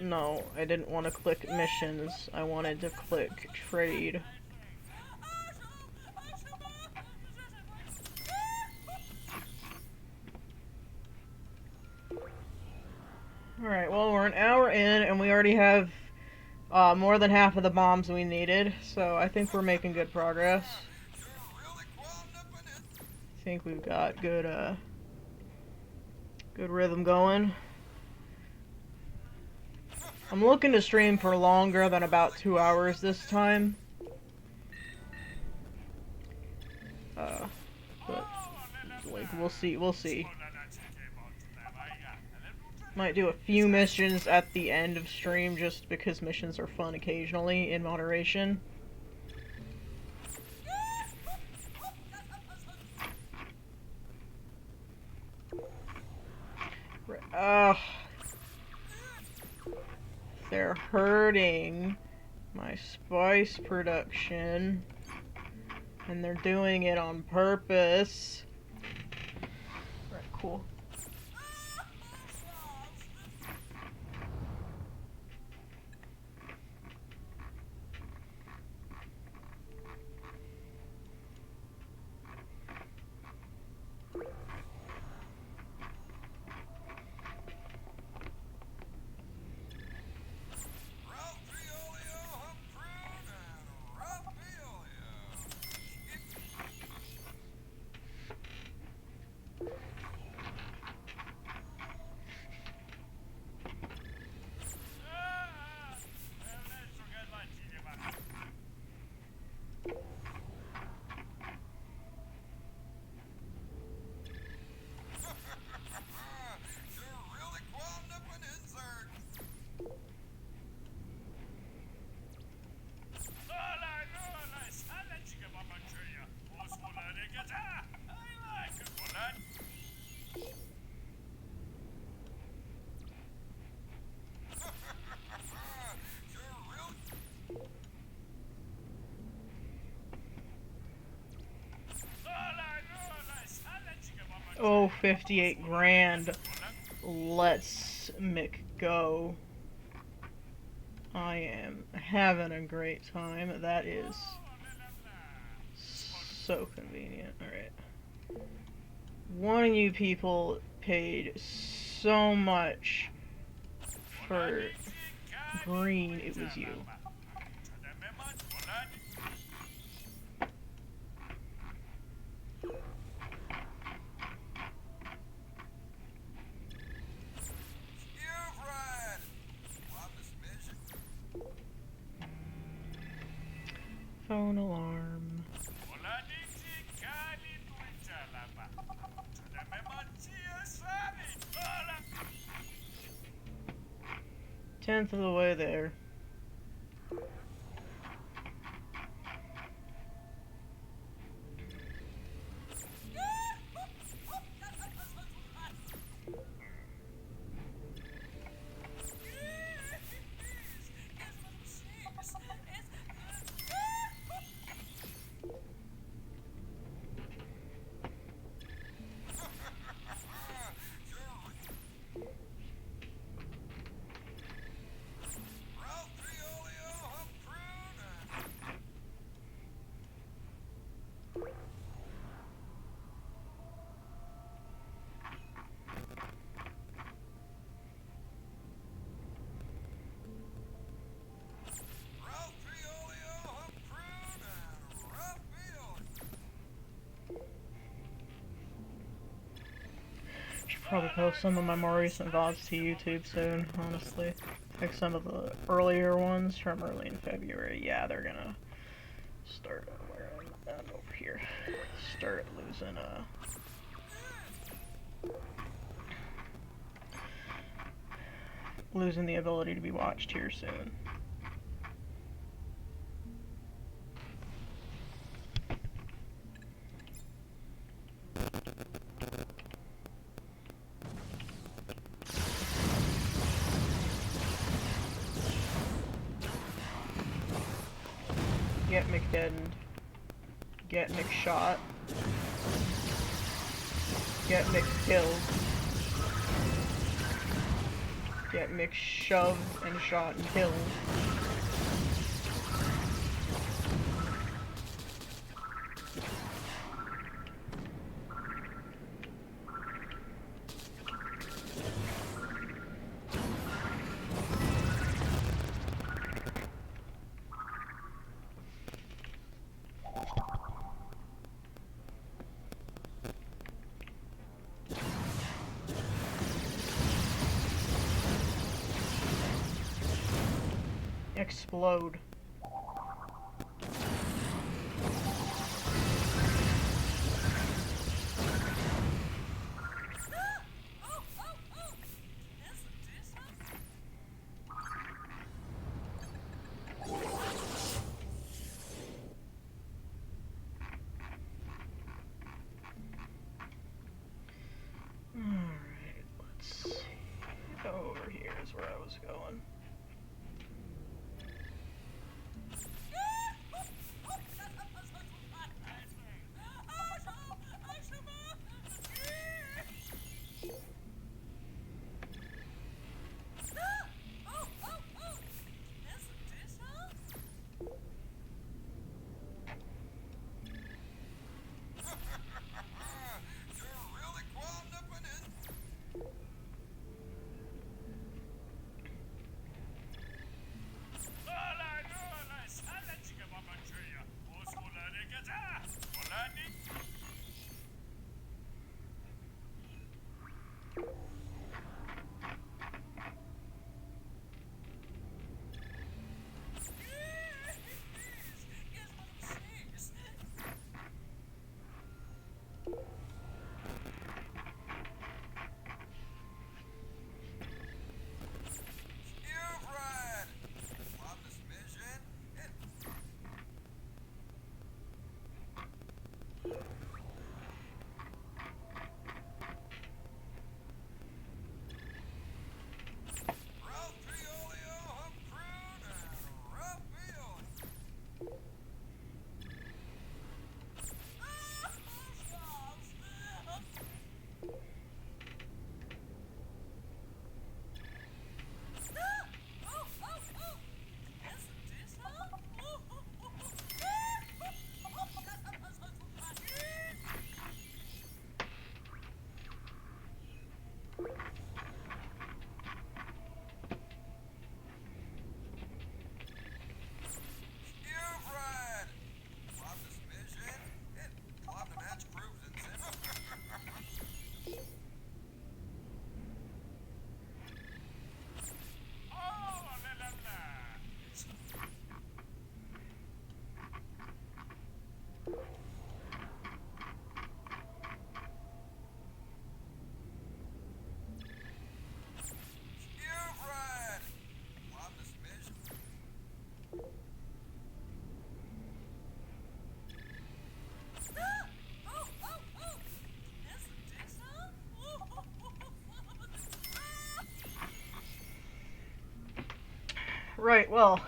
No, I didn't want to click missions. I wanted to click trade. Alright, well, we're an hour in, and we already have more than half of the bombs we needed, so I think we're making good progress. I think we've got good rhythm going. I'm looking to stream for longer than about 2 hours this time. But, like, we'll see. Might do a few missions at the end of stream just because missions are fun occasionally, in moderation. They're hurting my spice production, and they're doing it on purpose. Right, cool. Oh, 58 grand. Let's go. I am having a great time. That is so convenient. Alright. One of you people paid so much for green, it was you. Phone alarm. 10th of the way there. Probably post some of my more recent VODs to YouTube soon, honestly. Like some of the earlier ones from early in February. Yeah, they're gonna start where I'm at over here. Start losing the ability to be watched here soon. Get McDeadened. Get McShot. Get McKilled. Get McShoved and shot and killed. Explode. Alright, let's see. Over here is where I was going. Right, well,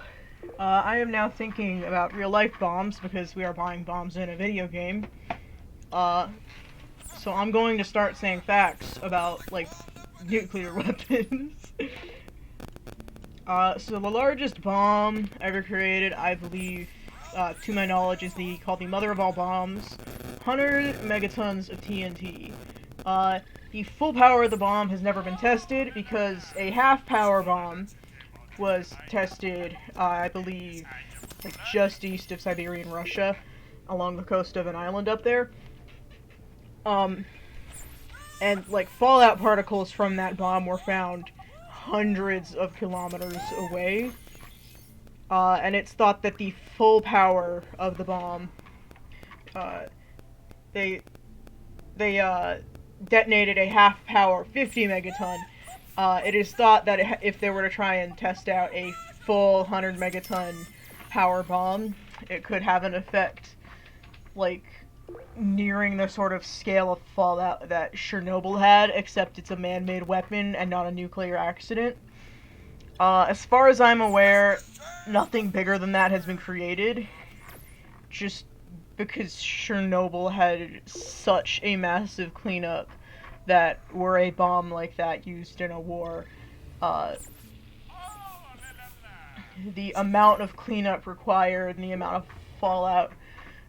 I am now thinking about real-life bombs because we are buying bombs in a video game. So I'm going to start saying facts about, like, nuclear weapons. So the largest bomb ever created, I believe, to my knowledge, is called the Mother of All Bombs, 100 megatons of TNT. The full power of the bomb has never been tested because a half-power bomb was tested, I believe, like just east of Siberian Russia, along the coast of an island up there. And like fallout particles from that bomb were found hundreds of kilometers away. And it's thought that the full power of the bomb, they detonated a half-power 50 megaton. It is thought that if they were to try and test out a full 100 megaton power bomb, it could have an effect, like, nearing the sort of scale of fallout that Chernobyl had, except it's a man-made weapon and not a nuclear accident. As far as I'm aware, nothing bigger than that has been created, just because Chernobyl had such a massive cleanup that were a bomb like that used in a war, the amount of cleanup required and the amount of fallout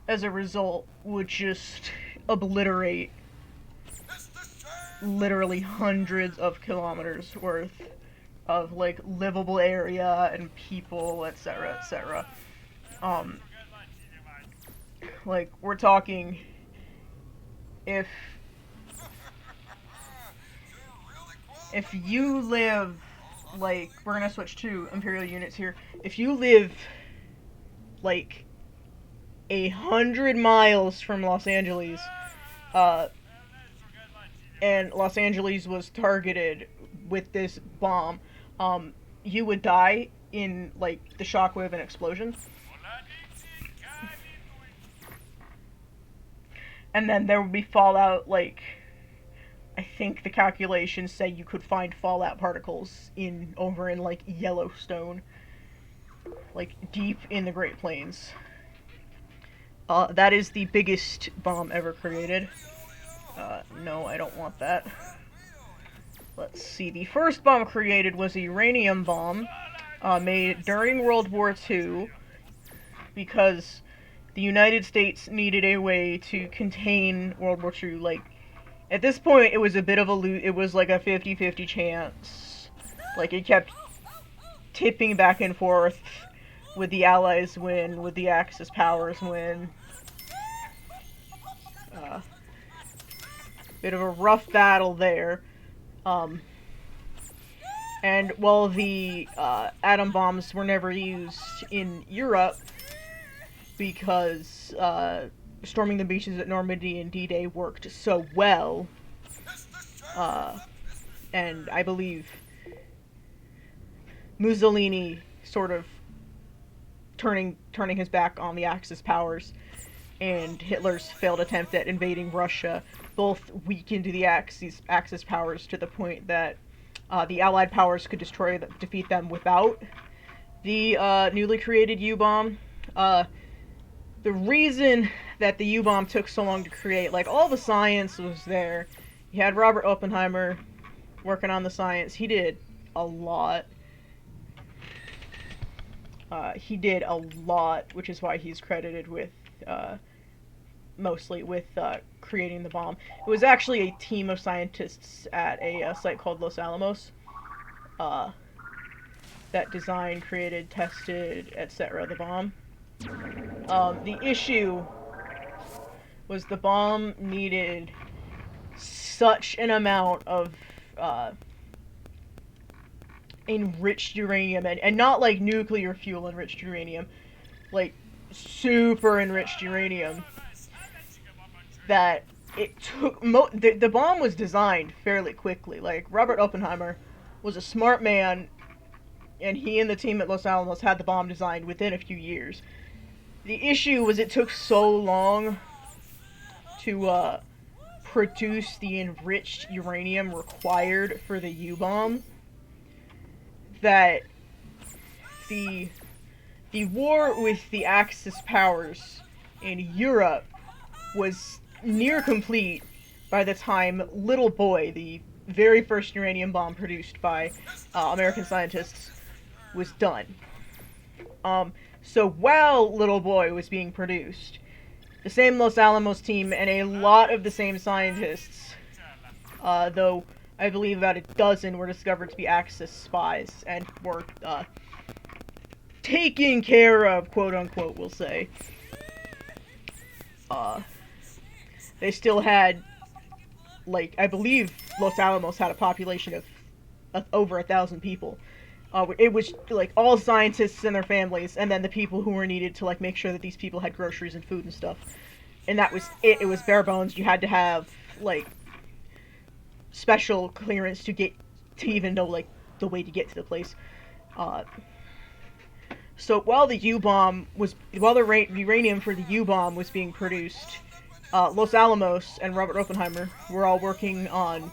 as a result would just obliterate literally hundreds of kilometers worth of, like, livable area and people, etc., etc. Like, we're talking, if you live, like, we're gonna switch to Imperial units here, if you live, like, 100 miles from Los Angeles, and Los Angeles was targeted with this bomb, you would die in, like, the shockwave and explosion. And then there would be fallout, like, I think the calculations say you could find fallout particles over in, like, Yellowstone. Like, deep in the Great Plains. That is the biggest bomb ever created. No, I don't want that. Let's see, the first bomb created was a uranium bomb, made during World War II, because the United States needed a way to contain World War II. Like, at this point, it was a bit of it was like a 50-50 chance. Like, it kept tipping back and forth. Would the Allies win? Would the Axis powers win? Bit of a rough battle there. And while the atom bombs were never used in Europe, because storming the beaches at Normandy and D-Day worked so well, and I believe Mussolini sort of turning his back on the Axis powers and Hitler's failed attempt at invading Russia both weakened the Axis powers to the point that the Allied powers could defeat them without the newly created U-bomb. The reason that the U-bomb took so long to create, like, all the science was there. You had Robert Oppenheimer working on the science. He did a lot. Which is why he's credited with, mostly with creating the bomb. It was actually a team of scientists at a site called Los Alamos that designed, created, tested, etc. the bomb. The issue was the bomb needed such an amount of enriched uranium, and not like nuclear fuel enriched uranium, like super enriched uranium, that it took the bomb was designed fairly quickly. Like, Robert Oppenheimer was a smart man, and he and the team at Los Alamos had the bomb designed within a few years. The issue was it took so long to produce the enriched uranium required for the U-bomb that the war with the Axis powers in Europe was near complete by the time Little Boy, the very first uranium bomb produced by American scientists, was done. So while Little Boy was being produced, the same Los Alamos team and a lot of the same scientists, though I believe about a dozen, were discovered to be Axis spies and were taken care of, quote-unquote, we'll say. They still had, like, I believe Los Alamos had a population of over 1,000 people. It was, like, all scientists and their families, and then the people who were needed to, like, make sure that these people had groceries and food and stuff. And that was it. It was bare bones. You had to have, like, special clearance to even know, like, the way to get to the place. So while the uranium for the U-bomb was being produced, Los Alamos and Robert Oppenheimer were all working on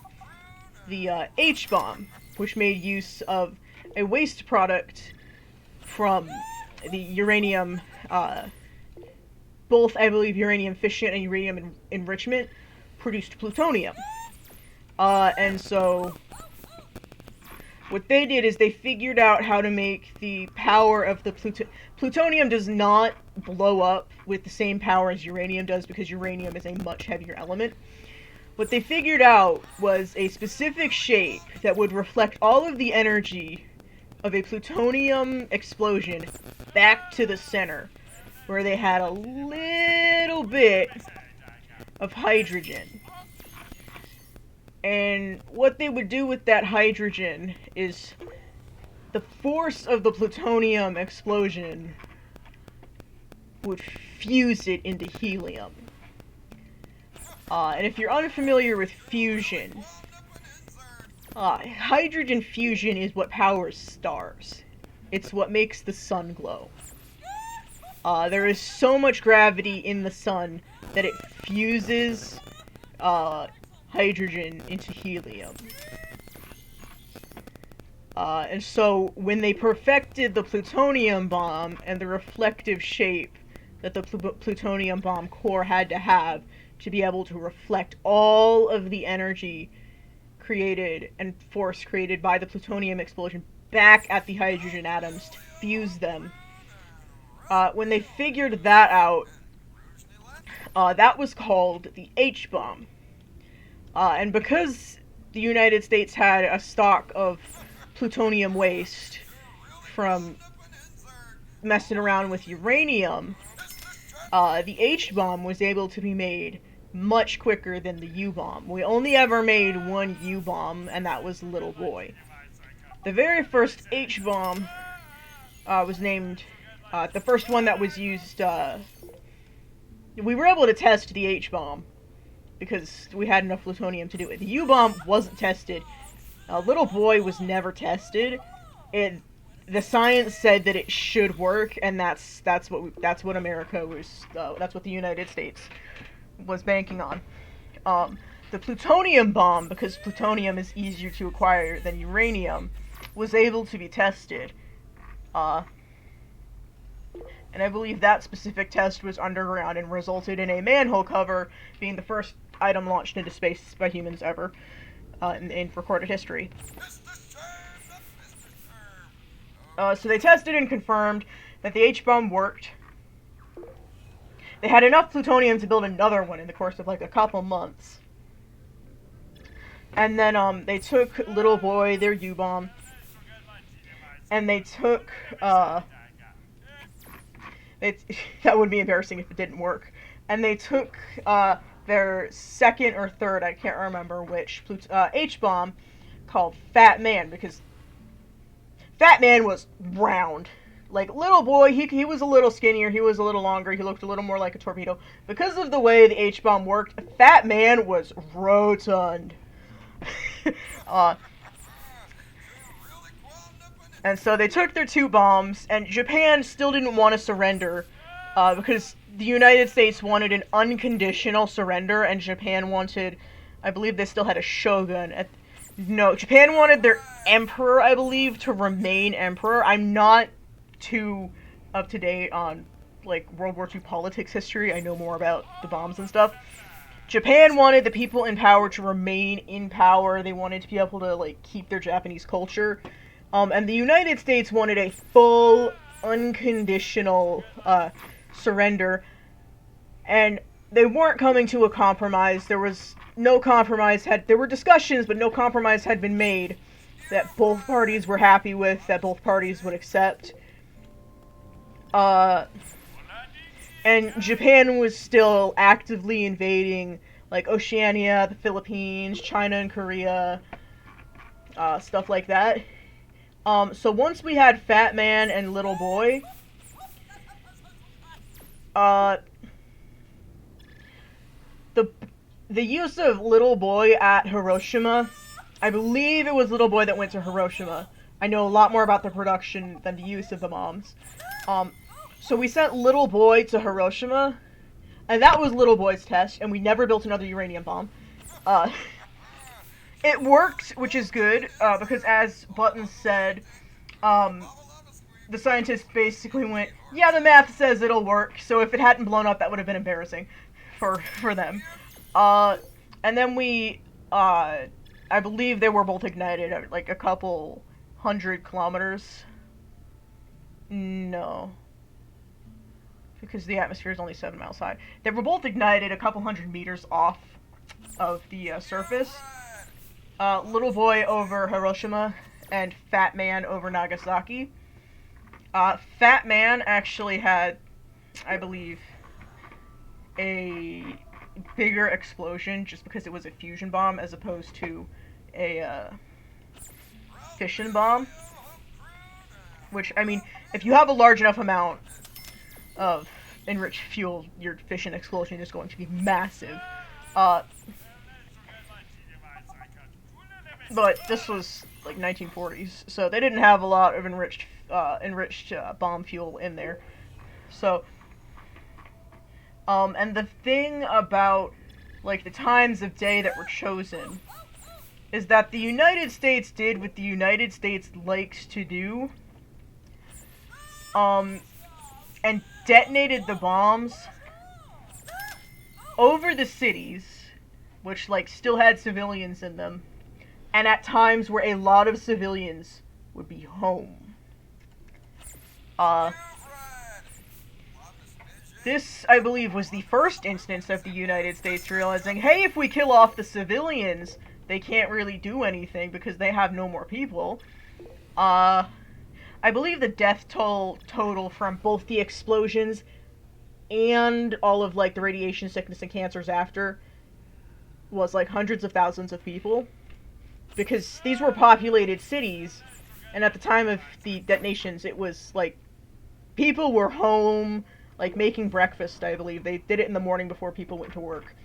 the H-bomb, which made use of a waste product from the uranium, both, I believe, uranium fission and uranium enrichment, produced plutonium. And so what they did is they figured out how to make the power of the plutonium does not blow up with the same power as uranium does, because uranium is a much heavier element. What they figured out was a specific shape that would reflect all of the energy of a plutonium explosion back to the center, where they had a little bit of hydrogen. And what they would do with that hydrogen is the force of the plutonium explosion would fuse it into helium. And if you're unfamiliar with fusion, hydrogen fusion is what powers stars. It's what makes the sun glow. There is so much gravity in the sun that it fuses hydrogen into helium. And so when they perfected the plutonium bomb and the reflective shape that the plutonium bomb core had to have to be able to reflect all of the energy created and force created by the plutonium explosion back at the hydrogen atoms to fuse them, when they figured that out, that was called the H-bomb. And because the United States had a stock of plutonium waste from messing around with uranium, the H-bomb was able to be made much quicker than the U-bomb. We only ever made one U-bomb, and that was Little Boy. The very first H-bomb was named, the first one that was used, we were able to test the H-bomb because we had enough plutonium to do it. The U-bomb wasn't tested. Little Boy was never tested. The science said that it should work, and that's what America was. That's what the United States was banking on. The plutonium bomb, because plutonium is easier to acquire than uranium, was able to be tested. And I believe that specific test was underground and resulted in a manhole cover being the first item launched into space by humans ever in recorded history. So they tested and confirmed that the H-bomb worked. They had enough plutonium to build another one in the course of like a couple months. And then they took Little Boy, their U-bomb, and they took that would be embarrassing if it didn't work. And they took their second or third, I can't remember which, H-bomb called Fat Man, because Fat Man was round. Like, Little Boy, he was a little skinnier, he was a little longer, he looked a little more like a torpedo. Because of the way the H-bomb worked, Fat Man was rotund. And so they took their two bombs, and Japan still didn't want to surrender, because the United States wanted an unconditional surrender, and Japan wanted, I believe they still had a shogun. No, Japan wanted their emperor, I believe, to remain emperor. I'm not too up to date on like World War II politics history. I know more about the bombs and stuff. Japan wanted the people in power to remain in power. They wanted to be able to like keep their Japanese culture. And the United States wanted a full, unconditional surrender. And they weren't coming to a compromise. There was no compromise. There were discussions, but no compromise had been made that both parties were happy with, that both parties would accept. And Japan was still actively invading, like, Oceania, the Philippines, China and Korea, stuff like that. So once we had Fat Man and Little Boy, the use of Little Boy at Hiroshima, I believe it was Little Boy that went to Hiroshima. I know a lot more about the production than the use of the bombs. So we sent Little Boy to Hiroshima, and that was Little Boy's test, and we never built another uranium bomb. It worked, which is good, because as Buttons said, the scientists basically went, yeah, the math says it'll work, so if it hadn't blown up, that would have been embarrassing for them. And then we, I believe they were both ignited at, like, a couple 100 kilometers. No. Because the atmosphere is only 7 miles high. They were both ignited a couple 100 meters off of the surface. Little Boy over Hiroshima and Fat Man over Nagasaki. Fat Man actually had, I believe, a bigger explosion just because it was a fusion bomb as opposed to a fission bomb. Which, I mean, if you have a large enough amount of enriched fuel, your fission explosion is going to be massive. But this was like 1940s, so they didn't have a lot of enriched bomb fuel in there. So, and the thing about like the times of day that were chosen is that the United States did what the United States likes to do, and detonated the bombs over the cities, which like still had civilians in them, and at times where a lot of civilians would be home. This, I believe, was the first instance of the United States realizing, hey, if we kill off the civilians, they can't really do anything because they have no more people. I believe the death total from both the explosions and all of, like, the radiation sickness and cancers after was, like, hundreds of thousands of people. Because these were populated cities, and at the time of the detonations, it was, like, people were home, like, making breakfast, I believe. They did it in the morning before people went to work.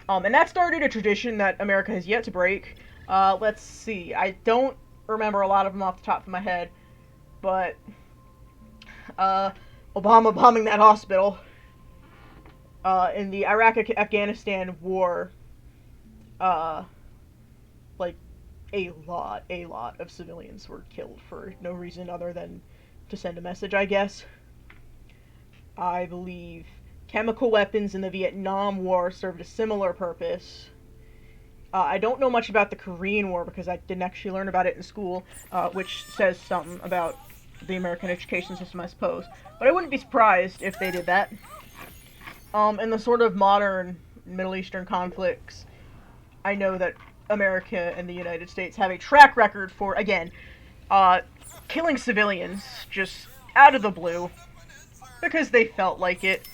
And that started a tradition that America has yet to break. Let's see. I don't remember a lot of them off the top of my head. But, Obama bombing that hospital, in the Iraq-Afghanistan war, like, a lot of civilians were killed for no reason other than to send a message, I guess. I believe chemical weapons in the Vietnam War served a similar purpose. I don't know much about the Korean War because I didn't actually learn about it in school, which says something about the American education system, I suppose. But I wouldn't be surprised if they did that. In the sort of modern Middle Eastern conflicts, I know that America and the United States have a track record for, again, killing civilians just out of the blue because they felt like it.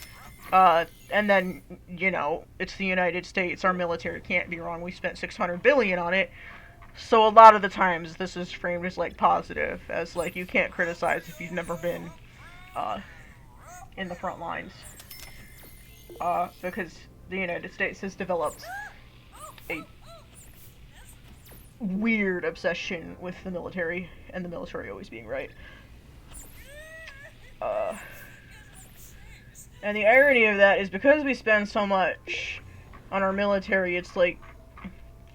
And then, you know, it's the United States, our military can't be wrong, we spent $600 billion on it. So a lot of the times this is framed as, like, positive, as, like, you can't criticize if you've never been, in the front lines. Because the United States has developed a weird obsession with the military, and the military always being right. And the irony of that is because we spend so much on our military, it's like,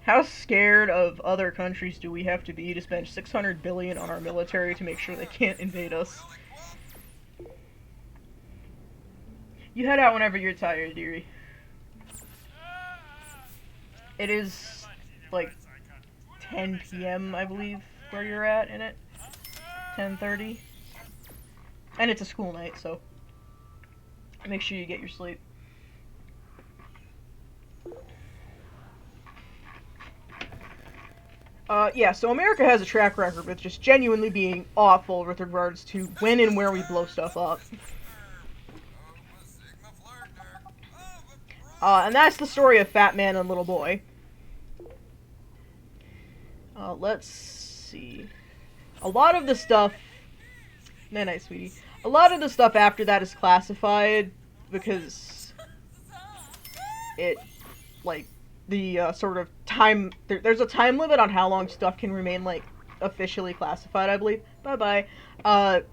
how scared of other countries do we have to be to spend $600 billion on our military to make sure they can't invade us? You head out whenever you're tired, dearie. It is, like, 10 p.m., I believe, where you're at in it. 10:30. And it's a school night, so make sure you get your sleep. Yeah, so America has a track record with just genuinely being awful with regards to when and where we blow stuff up. And that's the story of Fat Man and Little Boy. Let's see. A lot of the stuff... Night, sweetie. A lot of the stuff after that is classified because it, like, the sort of time... There's a time limit on how long stuff can remain, like, officially classified, I believe. Bye-bye. And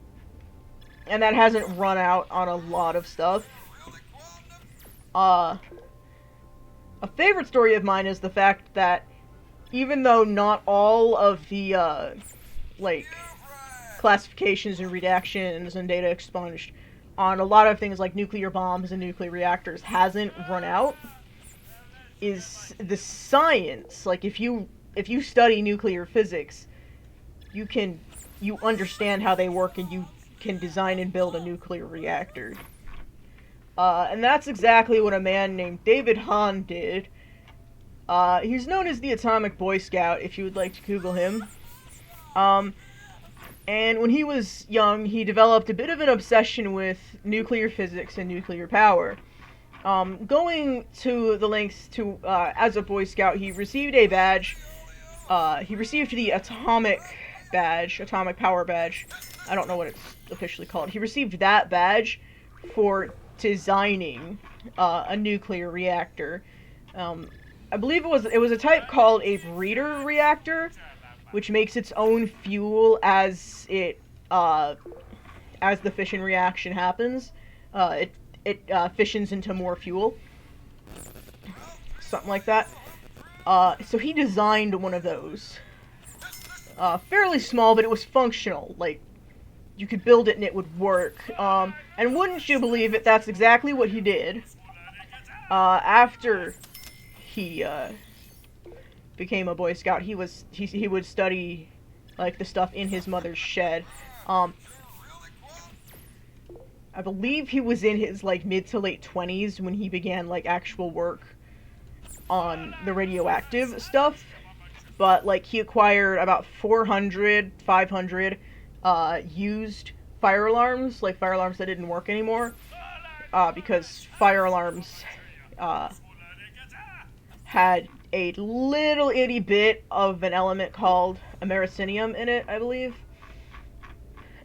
that hasn't run out on a lot of stuff. A favorite story of mine is the fact that even though not all of the, like, classifications and redactions and data expunged on a lot of things like nuclear bombs and nuclear reactors hasn't run out, is the science. Like, if you study nuclear physics, you understand how they work and you can design and build a nuclear reactor. And that's exactly what a man named David Hahn did. He's known as the Atomic Boy Scout, if you would like to Google him. And when he was young, he developed a bit of an obsession with nuclear physics and nuclear power. Going to the lengths to, as a Boy Scout, he received a badge. He received the Atomic Badge, Atomic Power Badge. I don't know what it's officially called. He received that badge for designing a nuclear reactor. I believe it was a type called a breeder reactor, which makes its own fuel as it as the fission reaction happens. It fissions into more fuel, something like that. So he designed one of those. Fairly small, but it was functional. Like, you could build it and it would work. And wouldn't you believe it, that's exactly what he did. After he became a Boy Scout, he would study, like, the stuff in his mother's shed. I believe he was in his, like, mid to late 20s when he began, like, actual work on the radioactive stuff. But, like, he acquired about 500 used fire alarms, like fire alarms that didn't work anymore, because fire alarms had a little itty bit of an element called americinium in it, I believe.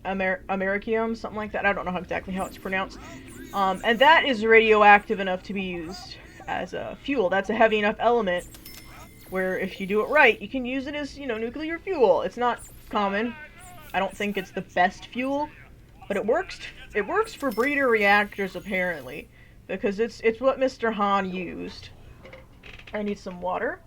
Americium, something like that. I don't know exactly how it's pronounced. And that is radioactive enough to be used as a fuel. That's a heavy enough element where if you do it right, you can use it as, nuclear fuel. It's not common. I don't think it's the best fuel, but it works. It works for breeder reactors apparently, because it's what Mr. Hahn used. I need some water.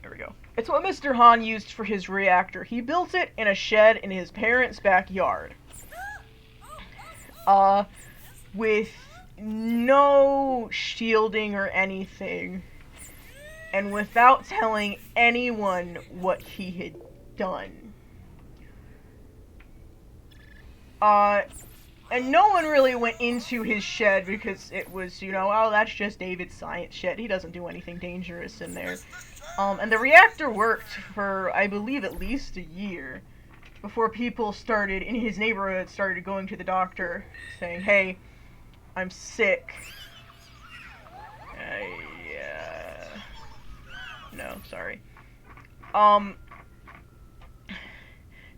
There we go. It's what Mr. Hahn used for his reactor. He built it in a shed in his parents' backyard. With no shielding or anything, and without telling anyone what he had done. And no one really went into his shed because it was, oh, that's just David's science shed. He doesn't do anything dangerous in there. And the reactor worked for, I believe, at least a year before people in his neighborhood started going to the doctor saying, hey, I'm sick. No, sorry.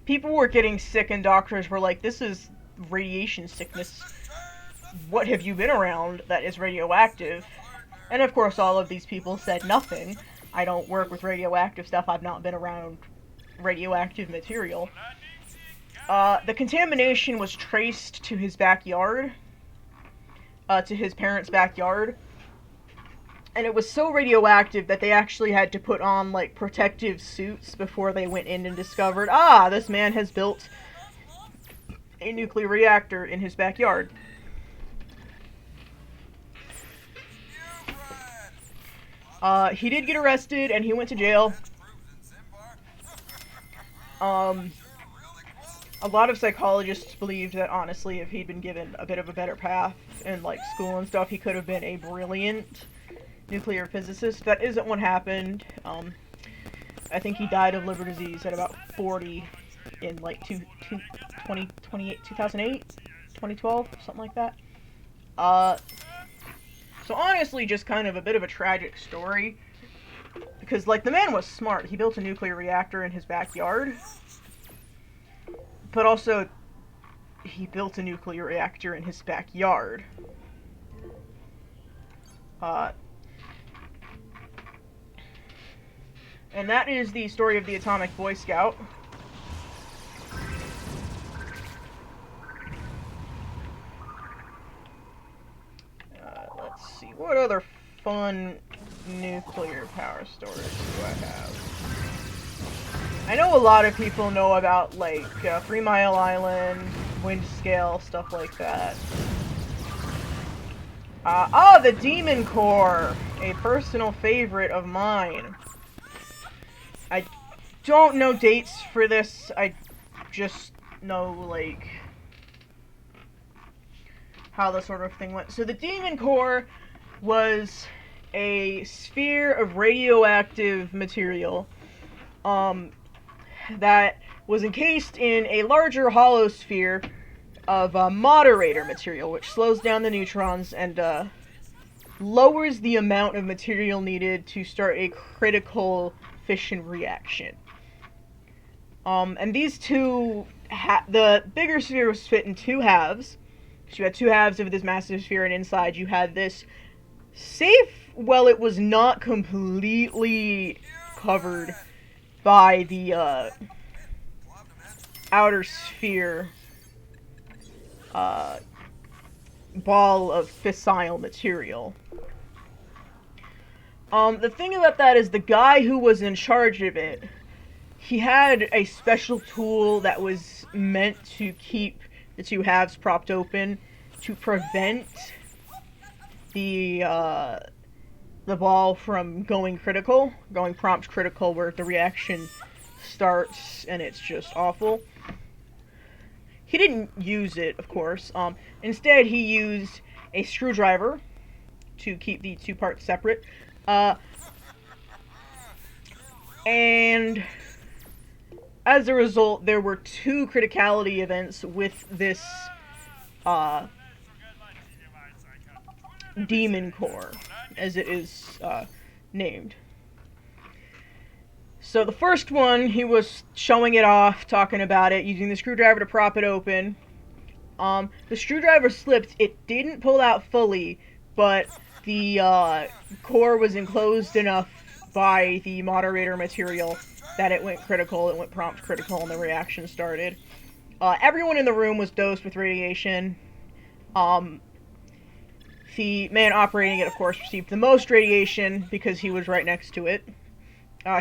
People were getting sick and doctors were like, this is radiation sickness. What have you been around that is radioactive? And of course all of these people said nothing. I don't work with radioactive stuff. I've not been around radioactive material. The contamination was traced to his backyard. To his parents' backyard. And it was so radioactive that they actually had to put on, like, protective suits before they went in and discovered, this man has built a nuclear reactor in his backyard. He did get arrested and he went to jail. A lot of psychologists believed that, honestly, if he'd been given a bit of a better path in, like, school and stuff, he could have been a brilliant nuclear physicist. That isn't what happened. I think he died of liver disease at about 40 in, like, 2008, 2008, 2012, something like that. So honestly, just kind of a bit of a tragic story. Because, like, the man was smart. He built a nuclear reactor in his backyard. But also, he built a nuclear reactor in his backyard. And that is the story of the Atomic Boy Scout. Let's see, what other fun nuclear power stories do I have? I know a lot of people know about, like, 3 Mile Island, Wind Scale, stuff like that. The Demon Core! A personal favorite of mine. I don't know dates for this, I just know, like, how the sort of thing went. So the Demon Core was a sphere of radioactive material, that was encased in a larger hollow sphere of moderator material, which slows down the neutrons and lowers the amount of material needed to start a critical fission reaction. And these two, the bigger sphere was split in two halves. So you had two halves of this massive sphere, and inside you had this safe, well, it was not completely covered by the outer sphere ball of fissile material. The thing about that is the guy who was in charge of it, he had a special tool that was meant to keep the two halves propped open to prevent the ball from going critical, going prompt critical, where the reaction starts and it's just awful. He didn't use it, of course. Instead, he used a screwdriver to keep the two parts separate. And as a result, there were two criticality events with this Demon Core, as it is named. So the first one, he was showing it off, talking about it, using the screwdriver to prop it open. The screwdriver slipped. It didn't pull out fully, but the core was enclosed enough by the moderator material that it went critical, it went prompt critical, and the reaction started. Everyone in the room was dosed with radiation. The man operating it, of course, received the most radiation because he was right next to it.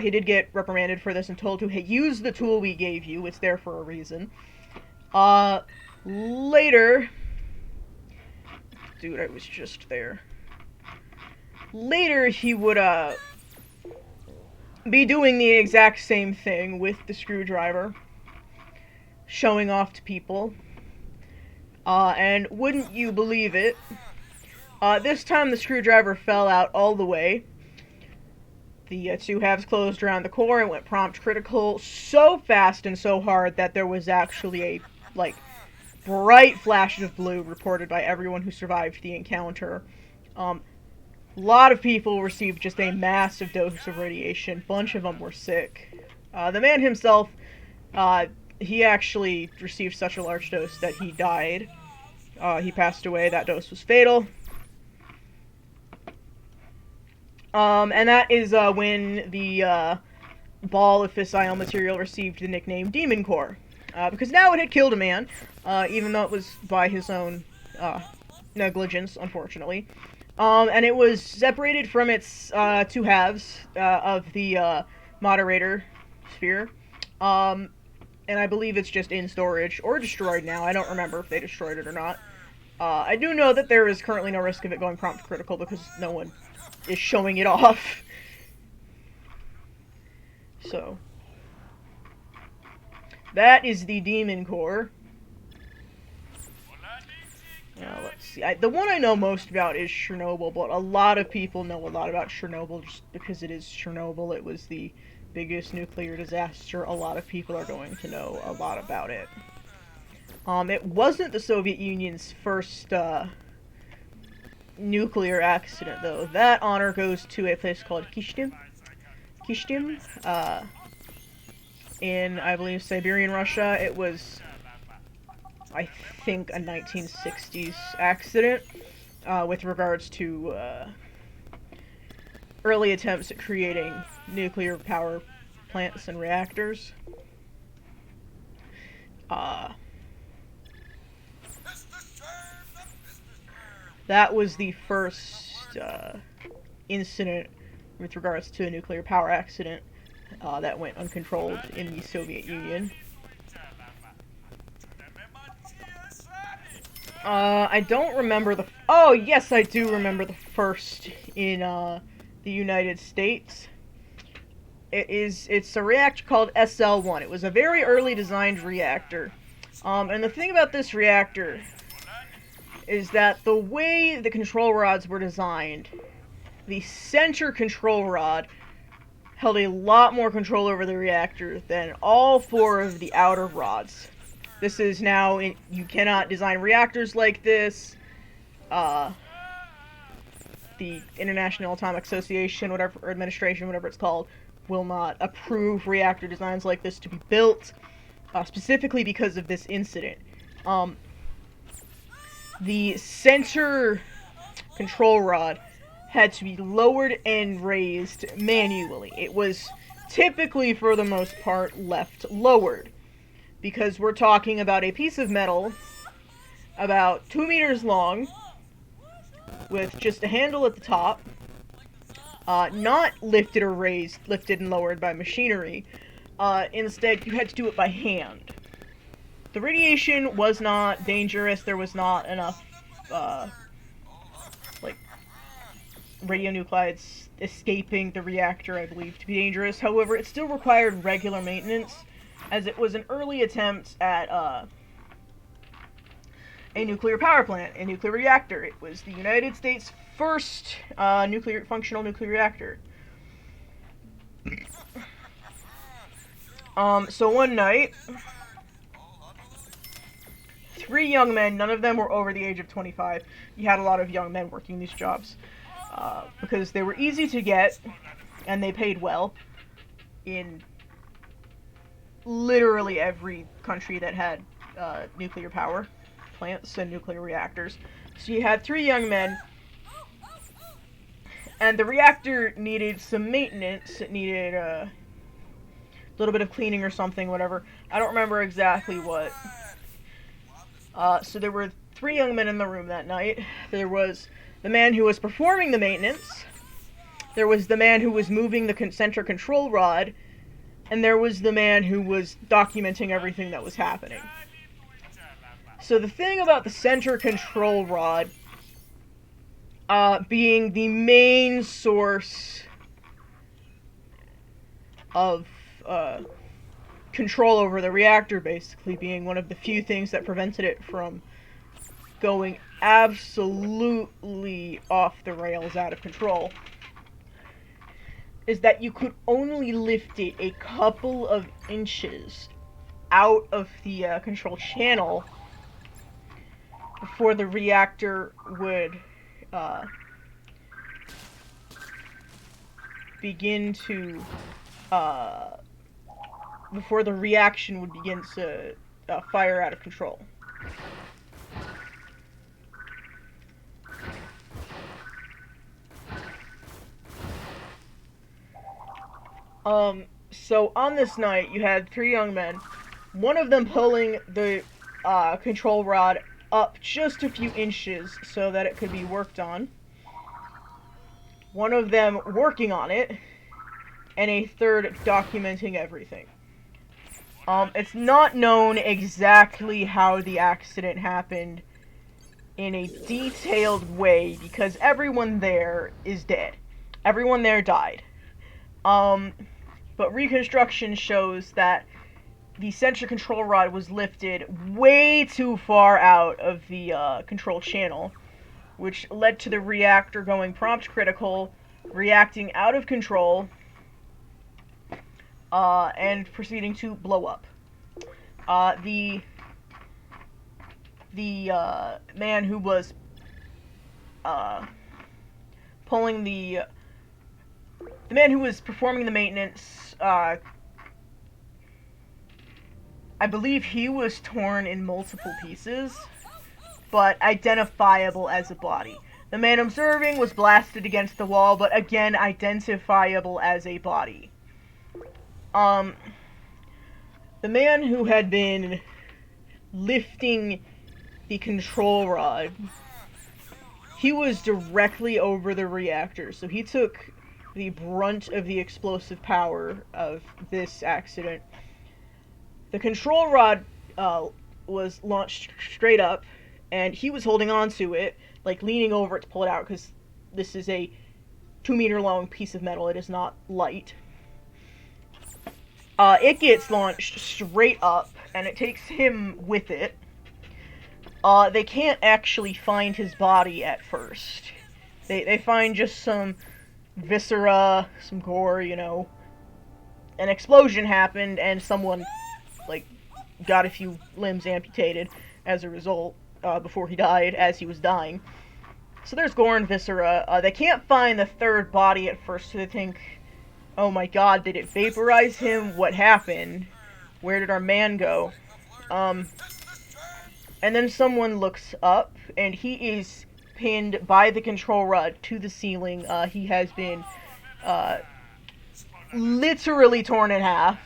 He did get reprimanded for this and told to, hey, use the tool we gave you, it's there for a reason. Later... Dude, I was just there. Later, he would, be doing the exact same thing with the screwdriver, showing off to people. And wouldn't you believe it, this time the screwdriver fell out all the way. The two halves closed around the core and went prompt critical so fast and so hard that there was actually a, like, bright flash of blue reported by everyone who survived the encounter. A lot of people received just a massive dose of radiation. Bunch of them were sick. The man himself, he actually received such a large dose that he died. He passed away. That dose was fatal. And that is when the ball of fissile material received the nickname Demon Core. Because now it had killed a man, even though it was by his own negligence, unfortunately. And it was separated from its two halves of the moderator sphere. And and I believe it's just in storage, or destroyed now. I don't remember if they destroyed it or not. I do know that there is currently no risk of it going prompt critical because no one is showing it off. So, that is the Demon Core. Now, let's see. The one I know most about is Chernobyl, but a lot of people know a lot about Chernobyl just because it is Chernobyl. It was the biggest nuclear disaster. A lot of people are going to know a lot about it. It wasn't the Soviet Union's first nuclear accident, though. That honor goes to a place called Kishtim, in, I believe, Siberian Russia. It was, I think, a 1960s accident with regards to early attempts at creating nuclear power plants and reactors. That was the first incident with regards to a nuclear power accident that went uncontrolled in the Soviet Union. I don't remember the... Oh, yes, I do remember the first in the United States. It's a reactor called SL-1. It was a very early designed reactor. And the thing about this reactor is that the way the control rods were designed, the center control rod held a lot more control over the reactor than all four of the outer rods. This is now, you cannot design reactors like this. The International Atomic Association, whatever, or Administration, whatever it's called, will not approve reactor designs like this to be built, specifically because of this incident. The center control rod had to be lowered and raised manually. It was typically, for the most part, left lowered, because we're talking about a piece of metal about 2 meters long with just a handle at the top, not lifted or raised, lifted and lowered by machinery. Instead, you had to do it by hand. The radiation was not dangerous. There was not enough, radionuclides escaping the reactor, I believe, to be dangerous. However, it still required regular maintenance, as it was an early attempt at, a nuclear power plant, a nuclear reactor. It was the United States' first, functional nuclear reactor. So one night, 3 young men, none of them were over the age of 25. You had a lot of young men working these jobs, because they were easy to get, and they paid well, in literally every country that had, nuclear power plants and nuclear reactors. So you had 3 young men, and the reactor needed some maintenance. It needed, a little bit of cleaning or something, whatever. I don't remember exactly what. So there were 3 young men in the room that night. There was the man who was performing the maintenance, there was the man who was moving the center control rod, and there was the man who was documenting everything that was happening. So the thing about the center control rod being the main source of control over the reactor, basically being one of the few things that prevented it from going absolutely off the rails, out of control, is that you could only lift it a couple of inches out of the control channel before the reactor would begin to before the reaction would begin to fire out of control. So on this night, you had 3 young men, one of them pulling the control rod up just a few inches so that it could be worked on, one of them working on it, and a third documenting everything. It's not known exactly how the accident happened in a detailed way because everyone there is dead. Everyone there died. But reconstruction shows that the sensor control rod was lifted way too far out of the control channel, which led to the reactor going prompt critical, reacting out of control, and proceeding to blow up. The man who was pulling the man who was performing the maintenance, I believe he was torn in multiple pieces, but identifiable as a body. The man observing was blasted against the wall, but again identifiable as a body. The man who had been lifting the control rod, he was directly over the reactor, so he took the brunt of the explosive power of this accident. The control rod was launched straight up, and he was holding on to it, like leaning over it to pull it out, because this is a 2-meter long piece of metal. It is not light. It gets launched straight up, and it takes him with it. They can't actually find his body at first. They find just some viscera, some gore, you know. An explosion happened, and someone, like, got a few limbs amputated as a result, before he died, as he was dying. So there's gore and viscera. They can't find the third body at first, so they think, oh my god, did it vaporize him? What happened? Where did our man go? And then someone looks up, and he is pinned by the control rod to the ceiling. He has been, literally torn in half.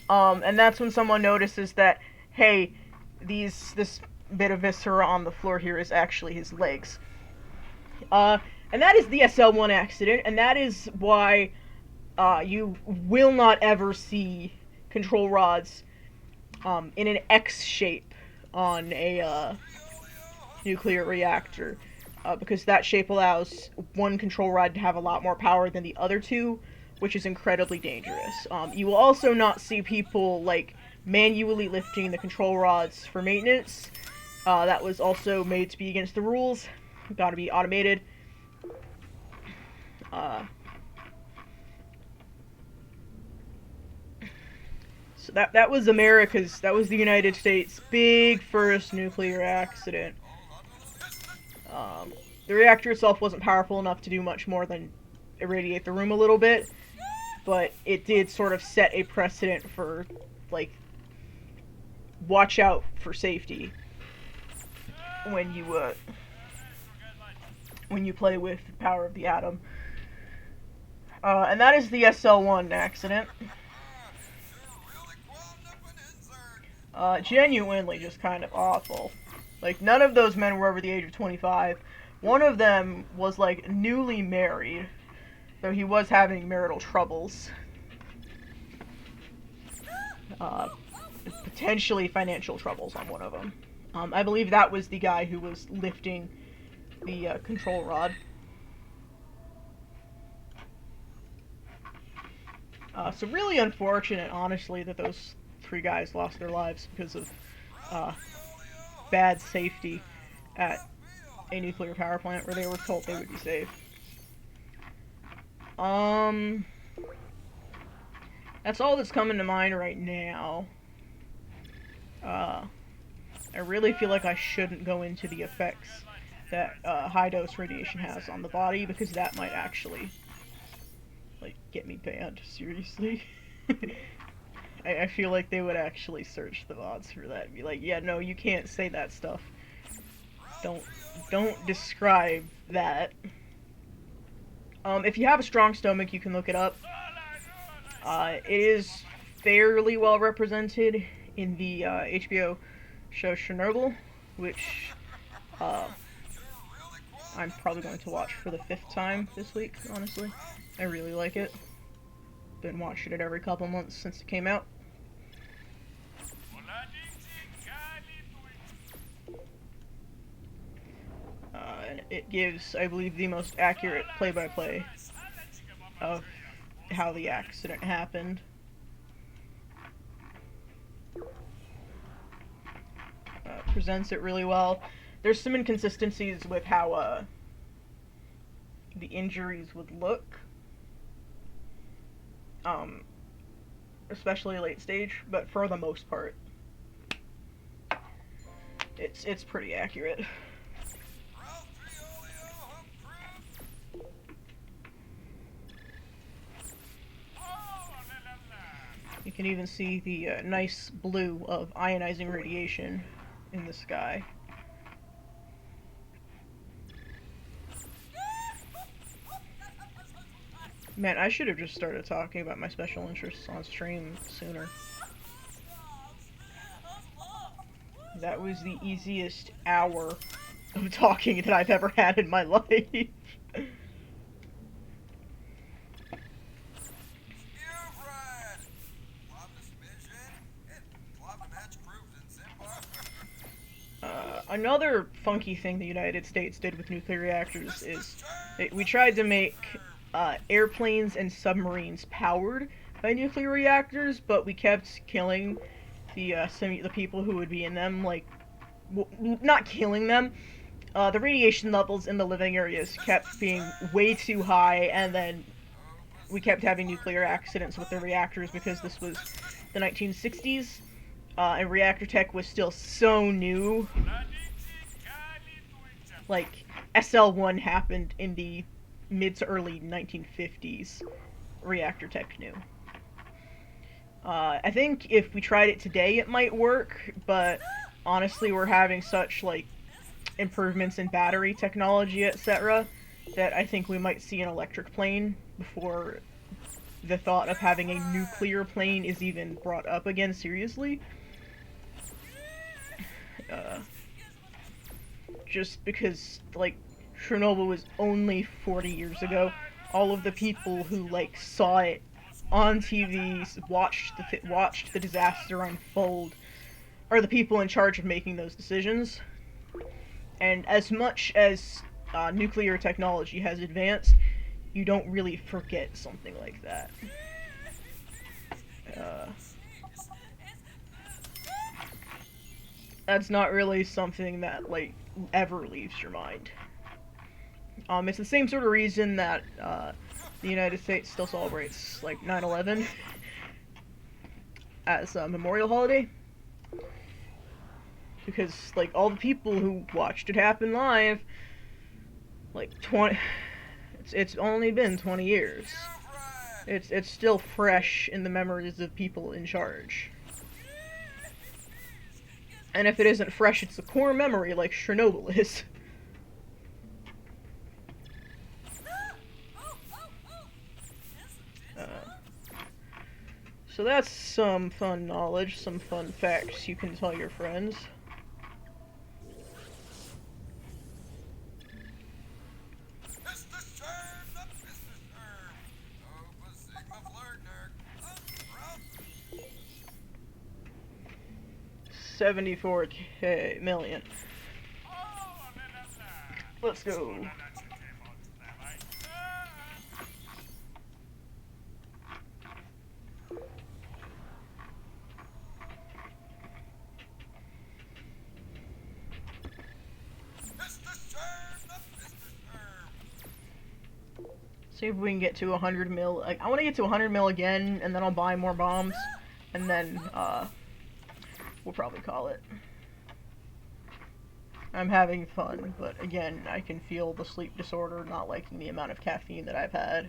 And that's when someone notices that, hey, this bit of viscera on the floor here is actually his legs. And that is the SL-1 accident, and that is why you will not ever see control rods in an X shape on a nuclear reactor, because that shape allows one control rod to have a lot more power than the other two, which is incredibly dangerous. You will also not see people, like, manually lifting the control rods for maintenance. That was also made to be against the rules. Gotta be automated. So that was the United States' big first nuclear accident. The reactor itself wasn't powerful enough to do much more than irradiate the room a little bit, but it did sort of set a precedent for, like, watch out for safety when you play with the power of the atom. And that is the SL-1 accident. Genuinely just kind of awful. Like, none of those men were over the age of 25. One of them was, like, newly married, though he was having marital troubles. Potentially financial troubles on one of them. I believe that was the guy who was lifting the control rod. So really unfortunate, honestly, that those 3 guys lost their lives because of bad safety at a nuclear power plant where they were told they would be safe. That's all that's coming to mind right now. I really feel like I shouldn't go into the effects that high-dose radiation has on the body, because that might actually, like, get me banned, seriously. I feel like they would actually search the VODs for that and be like, yeah, no, you can't say that stuff. Don't describe that. If you have a strong stomach, you can look it up. It is fairly well represented in the HBO show Chernobyl, which I'm probably going to watch for the 5th time this week, honestly. I really like it. Been watching it every couple months since it came out. and it gives, I believe, the most accurate play-by-play of how the accident happened. Presents it really well. There's some inconsistencies with how the injuries would look, especially late stage, but for the most part, it's pretty accurate. You can even see the nice blue of ionizing radiation in the sky. Man, I should have just started talking about my special interests on stream sooner. That was the easiest hour of talking that I've ever had in my life. Another funky thing the United States did with nuclear reactors is we tried to make airplanes and submarines powered by nuclear reactors, but we kept killing the people who would be in them, like, not killing them. The radiation levels in the living areas kept being way too high, and then we kept having nuclear accidents with the reactors because this was the 1960s, and reactor tech was still so new. Like, SL1 happened in the mid to early 1950s. Reactor tech new. I think if we tried it today, it might work, but honestly, we're having such, like, improvements in battery technology, etc., that I think we might see an electric plane before the thought of having a nuclear plane is even brought up again seriously. Just because, like, Chernobyl was only 40 years ago. All of the people who, like, saw it on TV, watched the disaster unfold, are the people in charge of making those decisions. And as much as nuclear technology has advanced, you don't really forget something like that. That's not really something that, like, ever leaves your mind. It's the same sort of reason that the United States still celebrates, like, 9/11 as a memorial holiday. Because, like, all the people who watched it happen live, like, it's only been 20 years. It's still fresh in the memories of people in charge. And if it isn't fresh, it's a core memory like Chernobyl is. So that's some fun knowledge, some fun facts you can tell your friends. $74 million. Let's go. See if we can get to 100 mil. Like, I want to get to 100 mil again, and then I'll buy more bombs, and then we'll probably call it. I'm having fun, but again, I can feel the sleep disorder, not liking the amount of caffeine that I've had.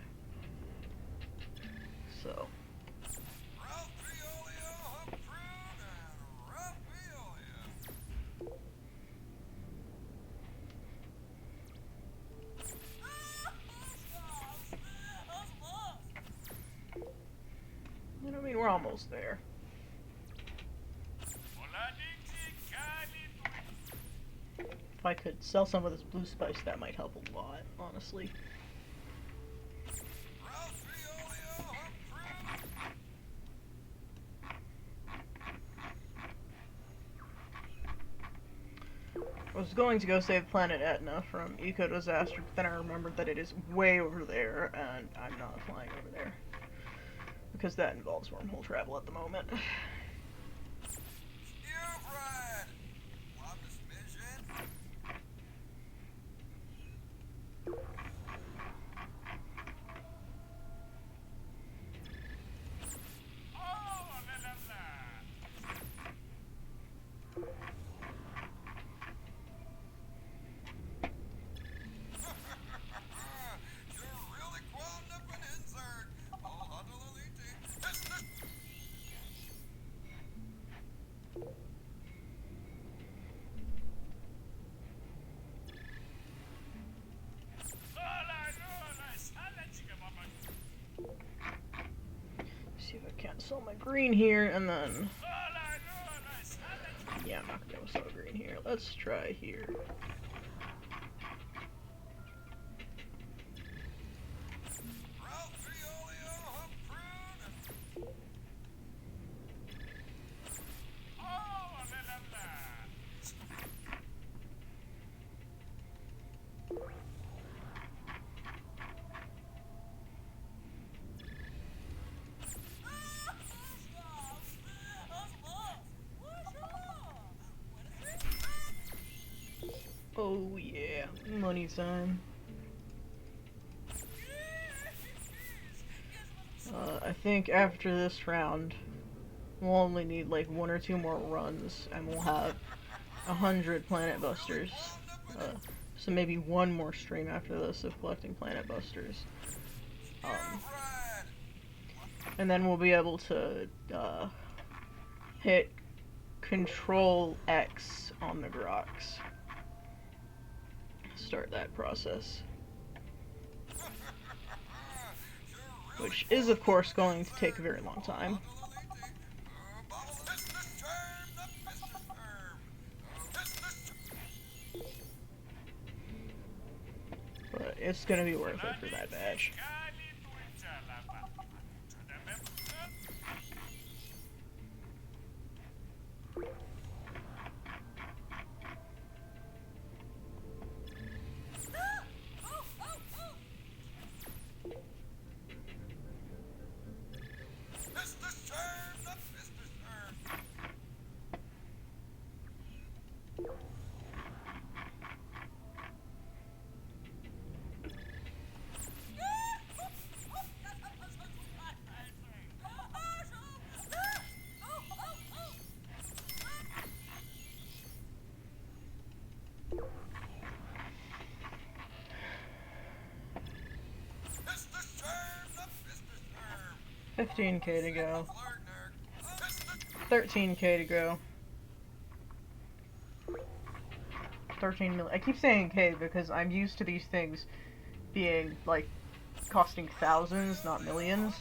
So. I mean, we're almost there. If I could sell some of this blue spice, that might help a lot, honestly. was going to go save planet Etna from eco-disaster, but then I remembered that it is way over there, and I'm not flying over there. Because that involves wormhole travel at the moment. See if I can't sell my green here, and then... Yeah, I'm not gonna be able to sell green here. Let's try here. Oh yeah, money time. I think after this round, we'll only need like 1 or 2 more runs, and we'll have 100 planet busters. So maybe 1 more stream after this of collecting planet busters. And then we'll be able to hit Control X on the Groks. Start that process. Which is, of course, going to take a very long time. But it's gonna be worth it for that badge. $15K to go. 13K to go. 13 million. I keep saying K because I'm used to these things being, like, costing thousands, not millions.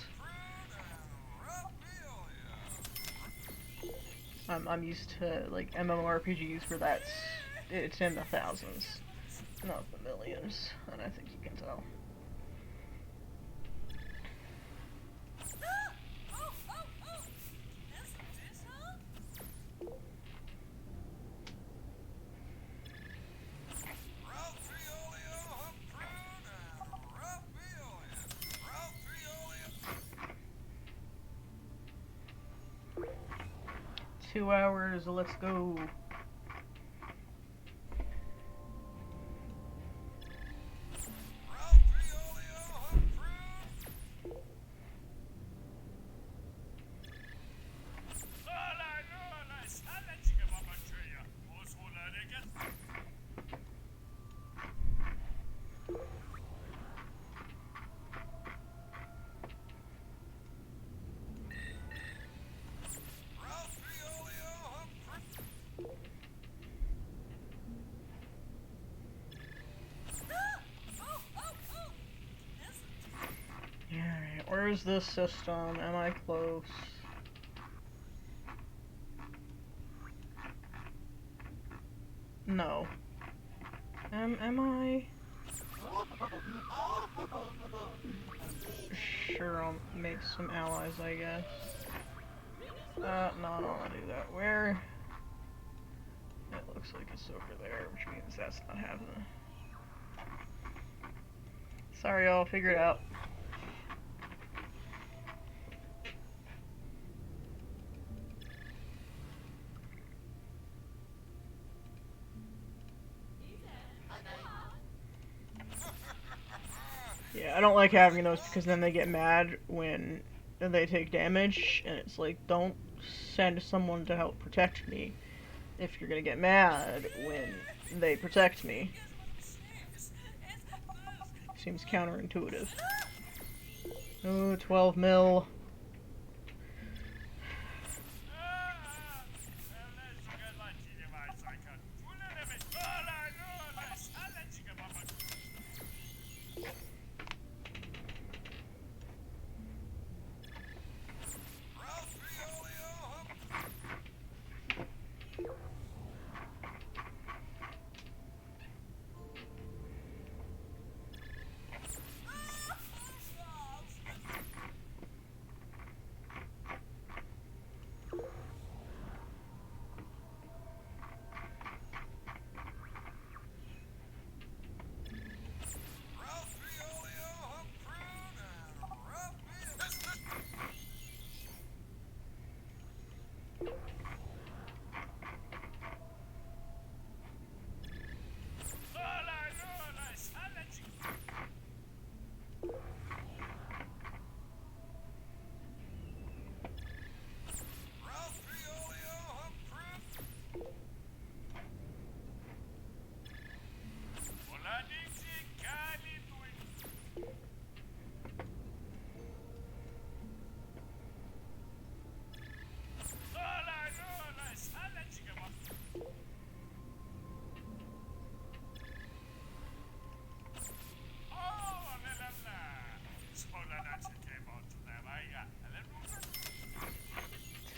I'm used to, like, MMORPGs where it's in the thousands, not the millions, and I think you can tell. Two hours, let's go. Where's this system? Am I close? No. Am I? Sure, I'll make some allies, I guess. No, I don't want to do that. Where? It looks like it's over there, which means that's not happening. Sorry, y'all. Figure it out. Yeah, I don't like having those because then they get mad when they take damage, and it's like, don't send someone to help protect me if you're gonna get mad when they protect me. Seems counterintuitive. Oh, 12 mil.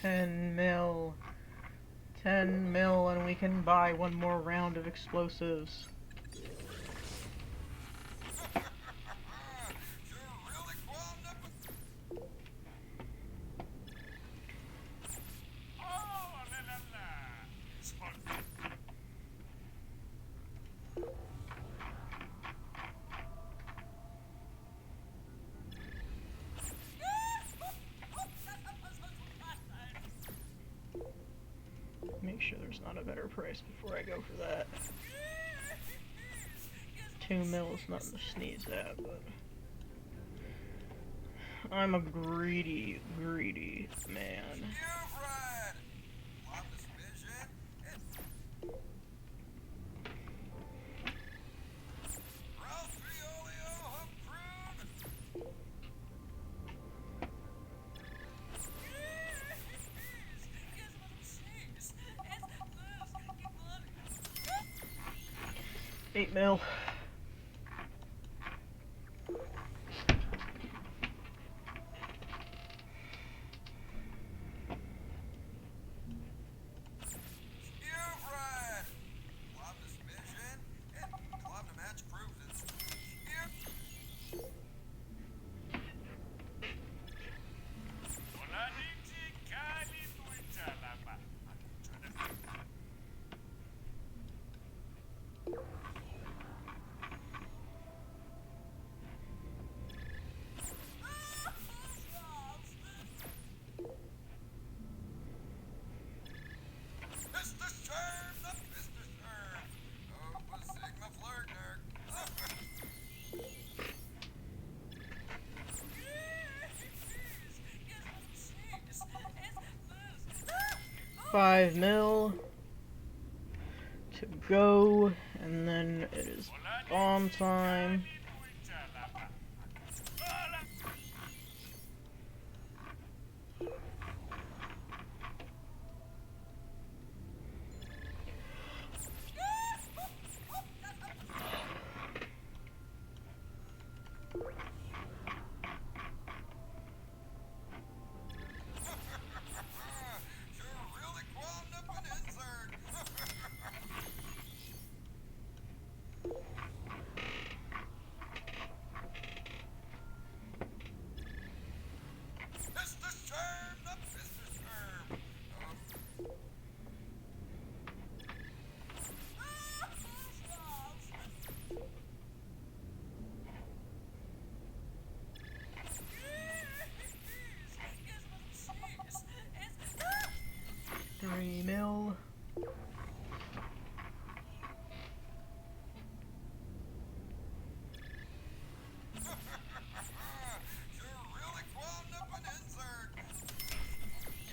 $10 mil. 10 mil, and we can buy one more round of explosives. Make sure there's not a better price before I go for that. 2 mil is nothing to sneeze at, but I'm a greedy, greedy man. $8 mil. $5 mil to go, and then it is bomb time.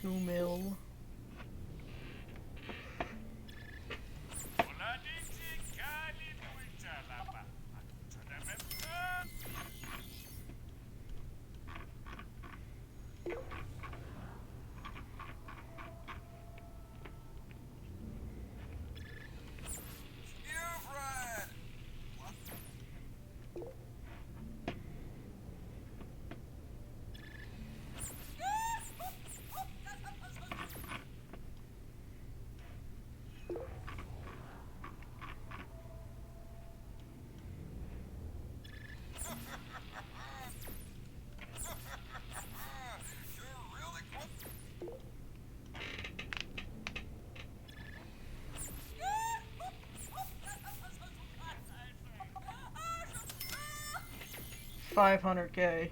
2 mil. $500K.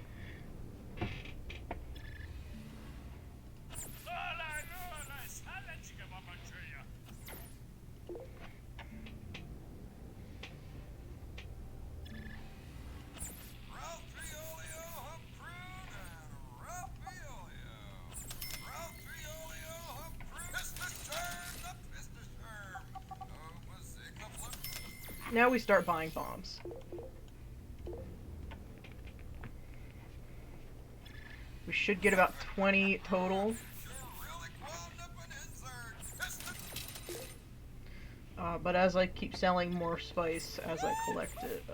Now we start buying bombs. We should get about 20 total. But as I keep selling more spice as I collect it,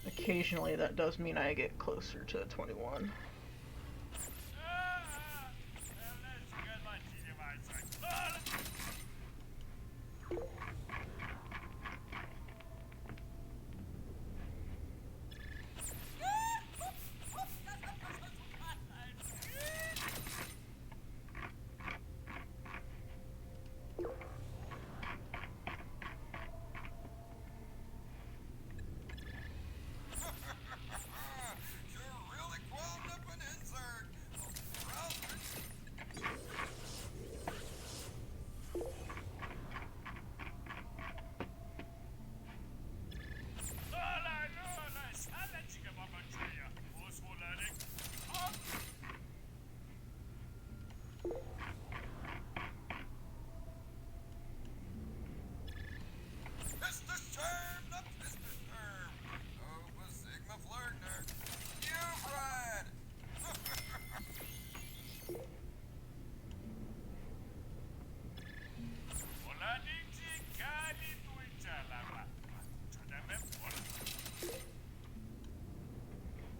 occasionally that does mean I get closer to 21.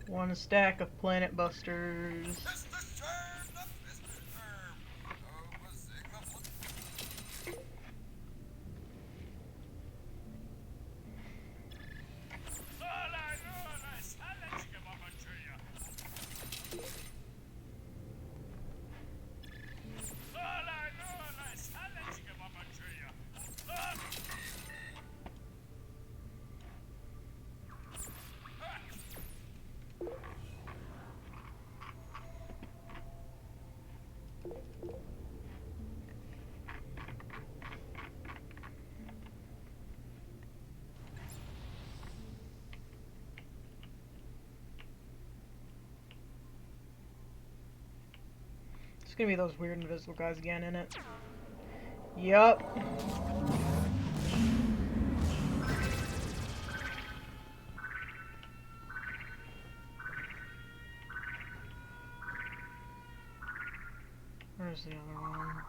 One stack of Planet Busters. It's gonna be those weird invisible guys again, in it. Yup. Where's the other one?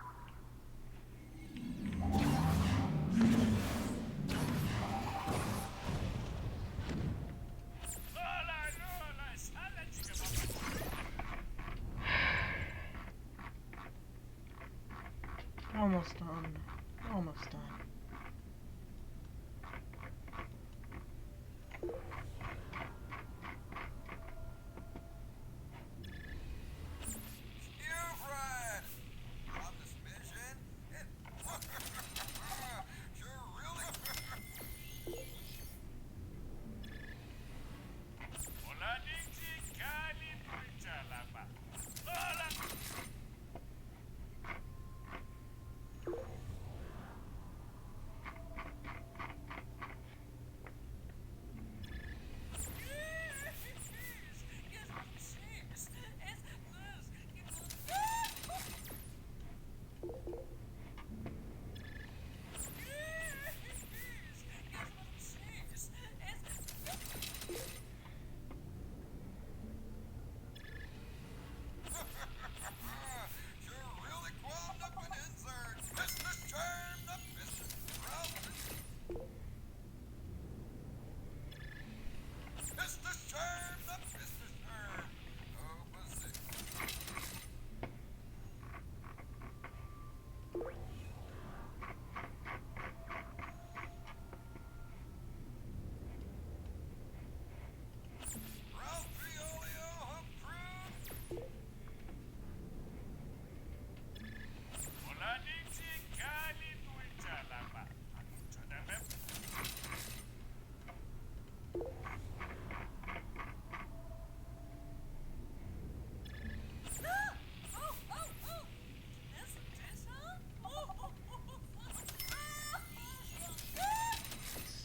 Almost done. Almost done.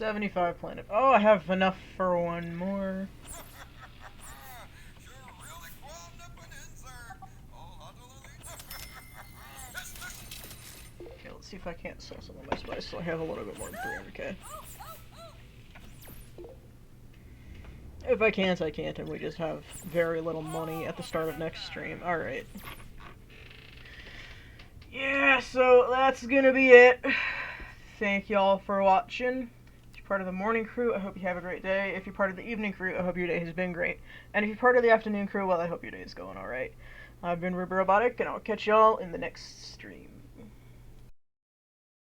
75 planet. Oh, I have enough for one more. Okay, let's see if I can't sell some of my spice so I have a little bit more than 300k. If I can't, I can't, and we just have very little money at the start of next stream. Alright. Yeah, so that's gonna be it. Thank y'all for watching. If you're part of the morning crew, I hope you have a great day. If you're part of the evening crew, I hope your day has been great. And if you're part of the afternoon crew, well, I hope your day is going alright. I've been Ruby Robotic, and I'll catch y'all in the next stream.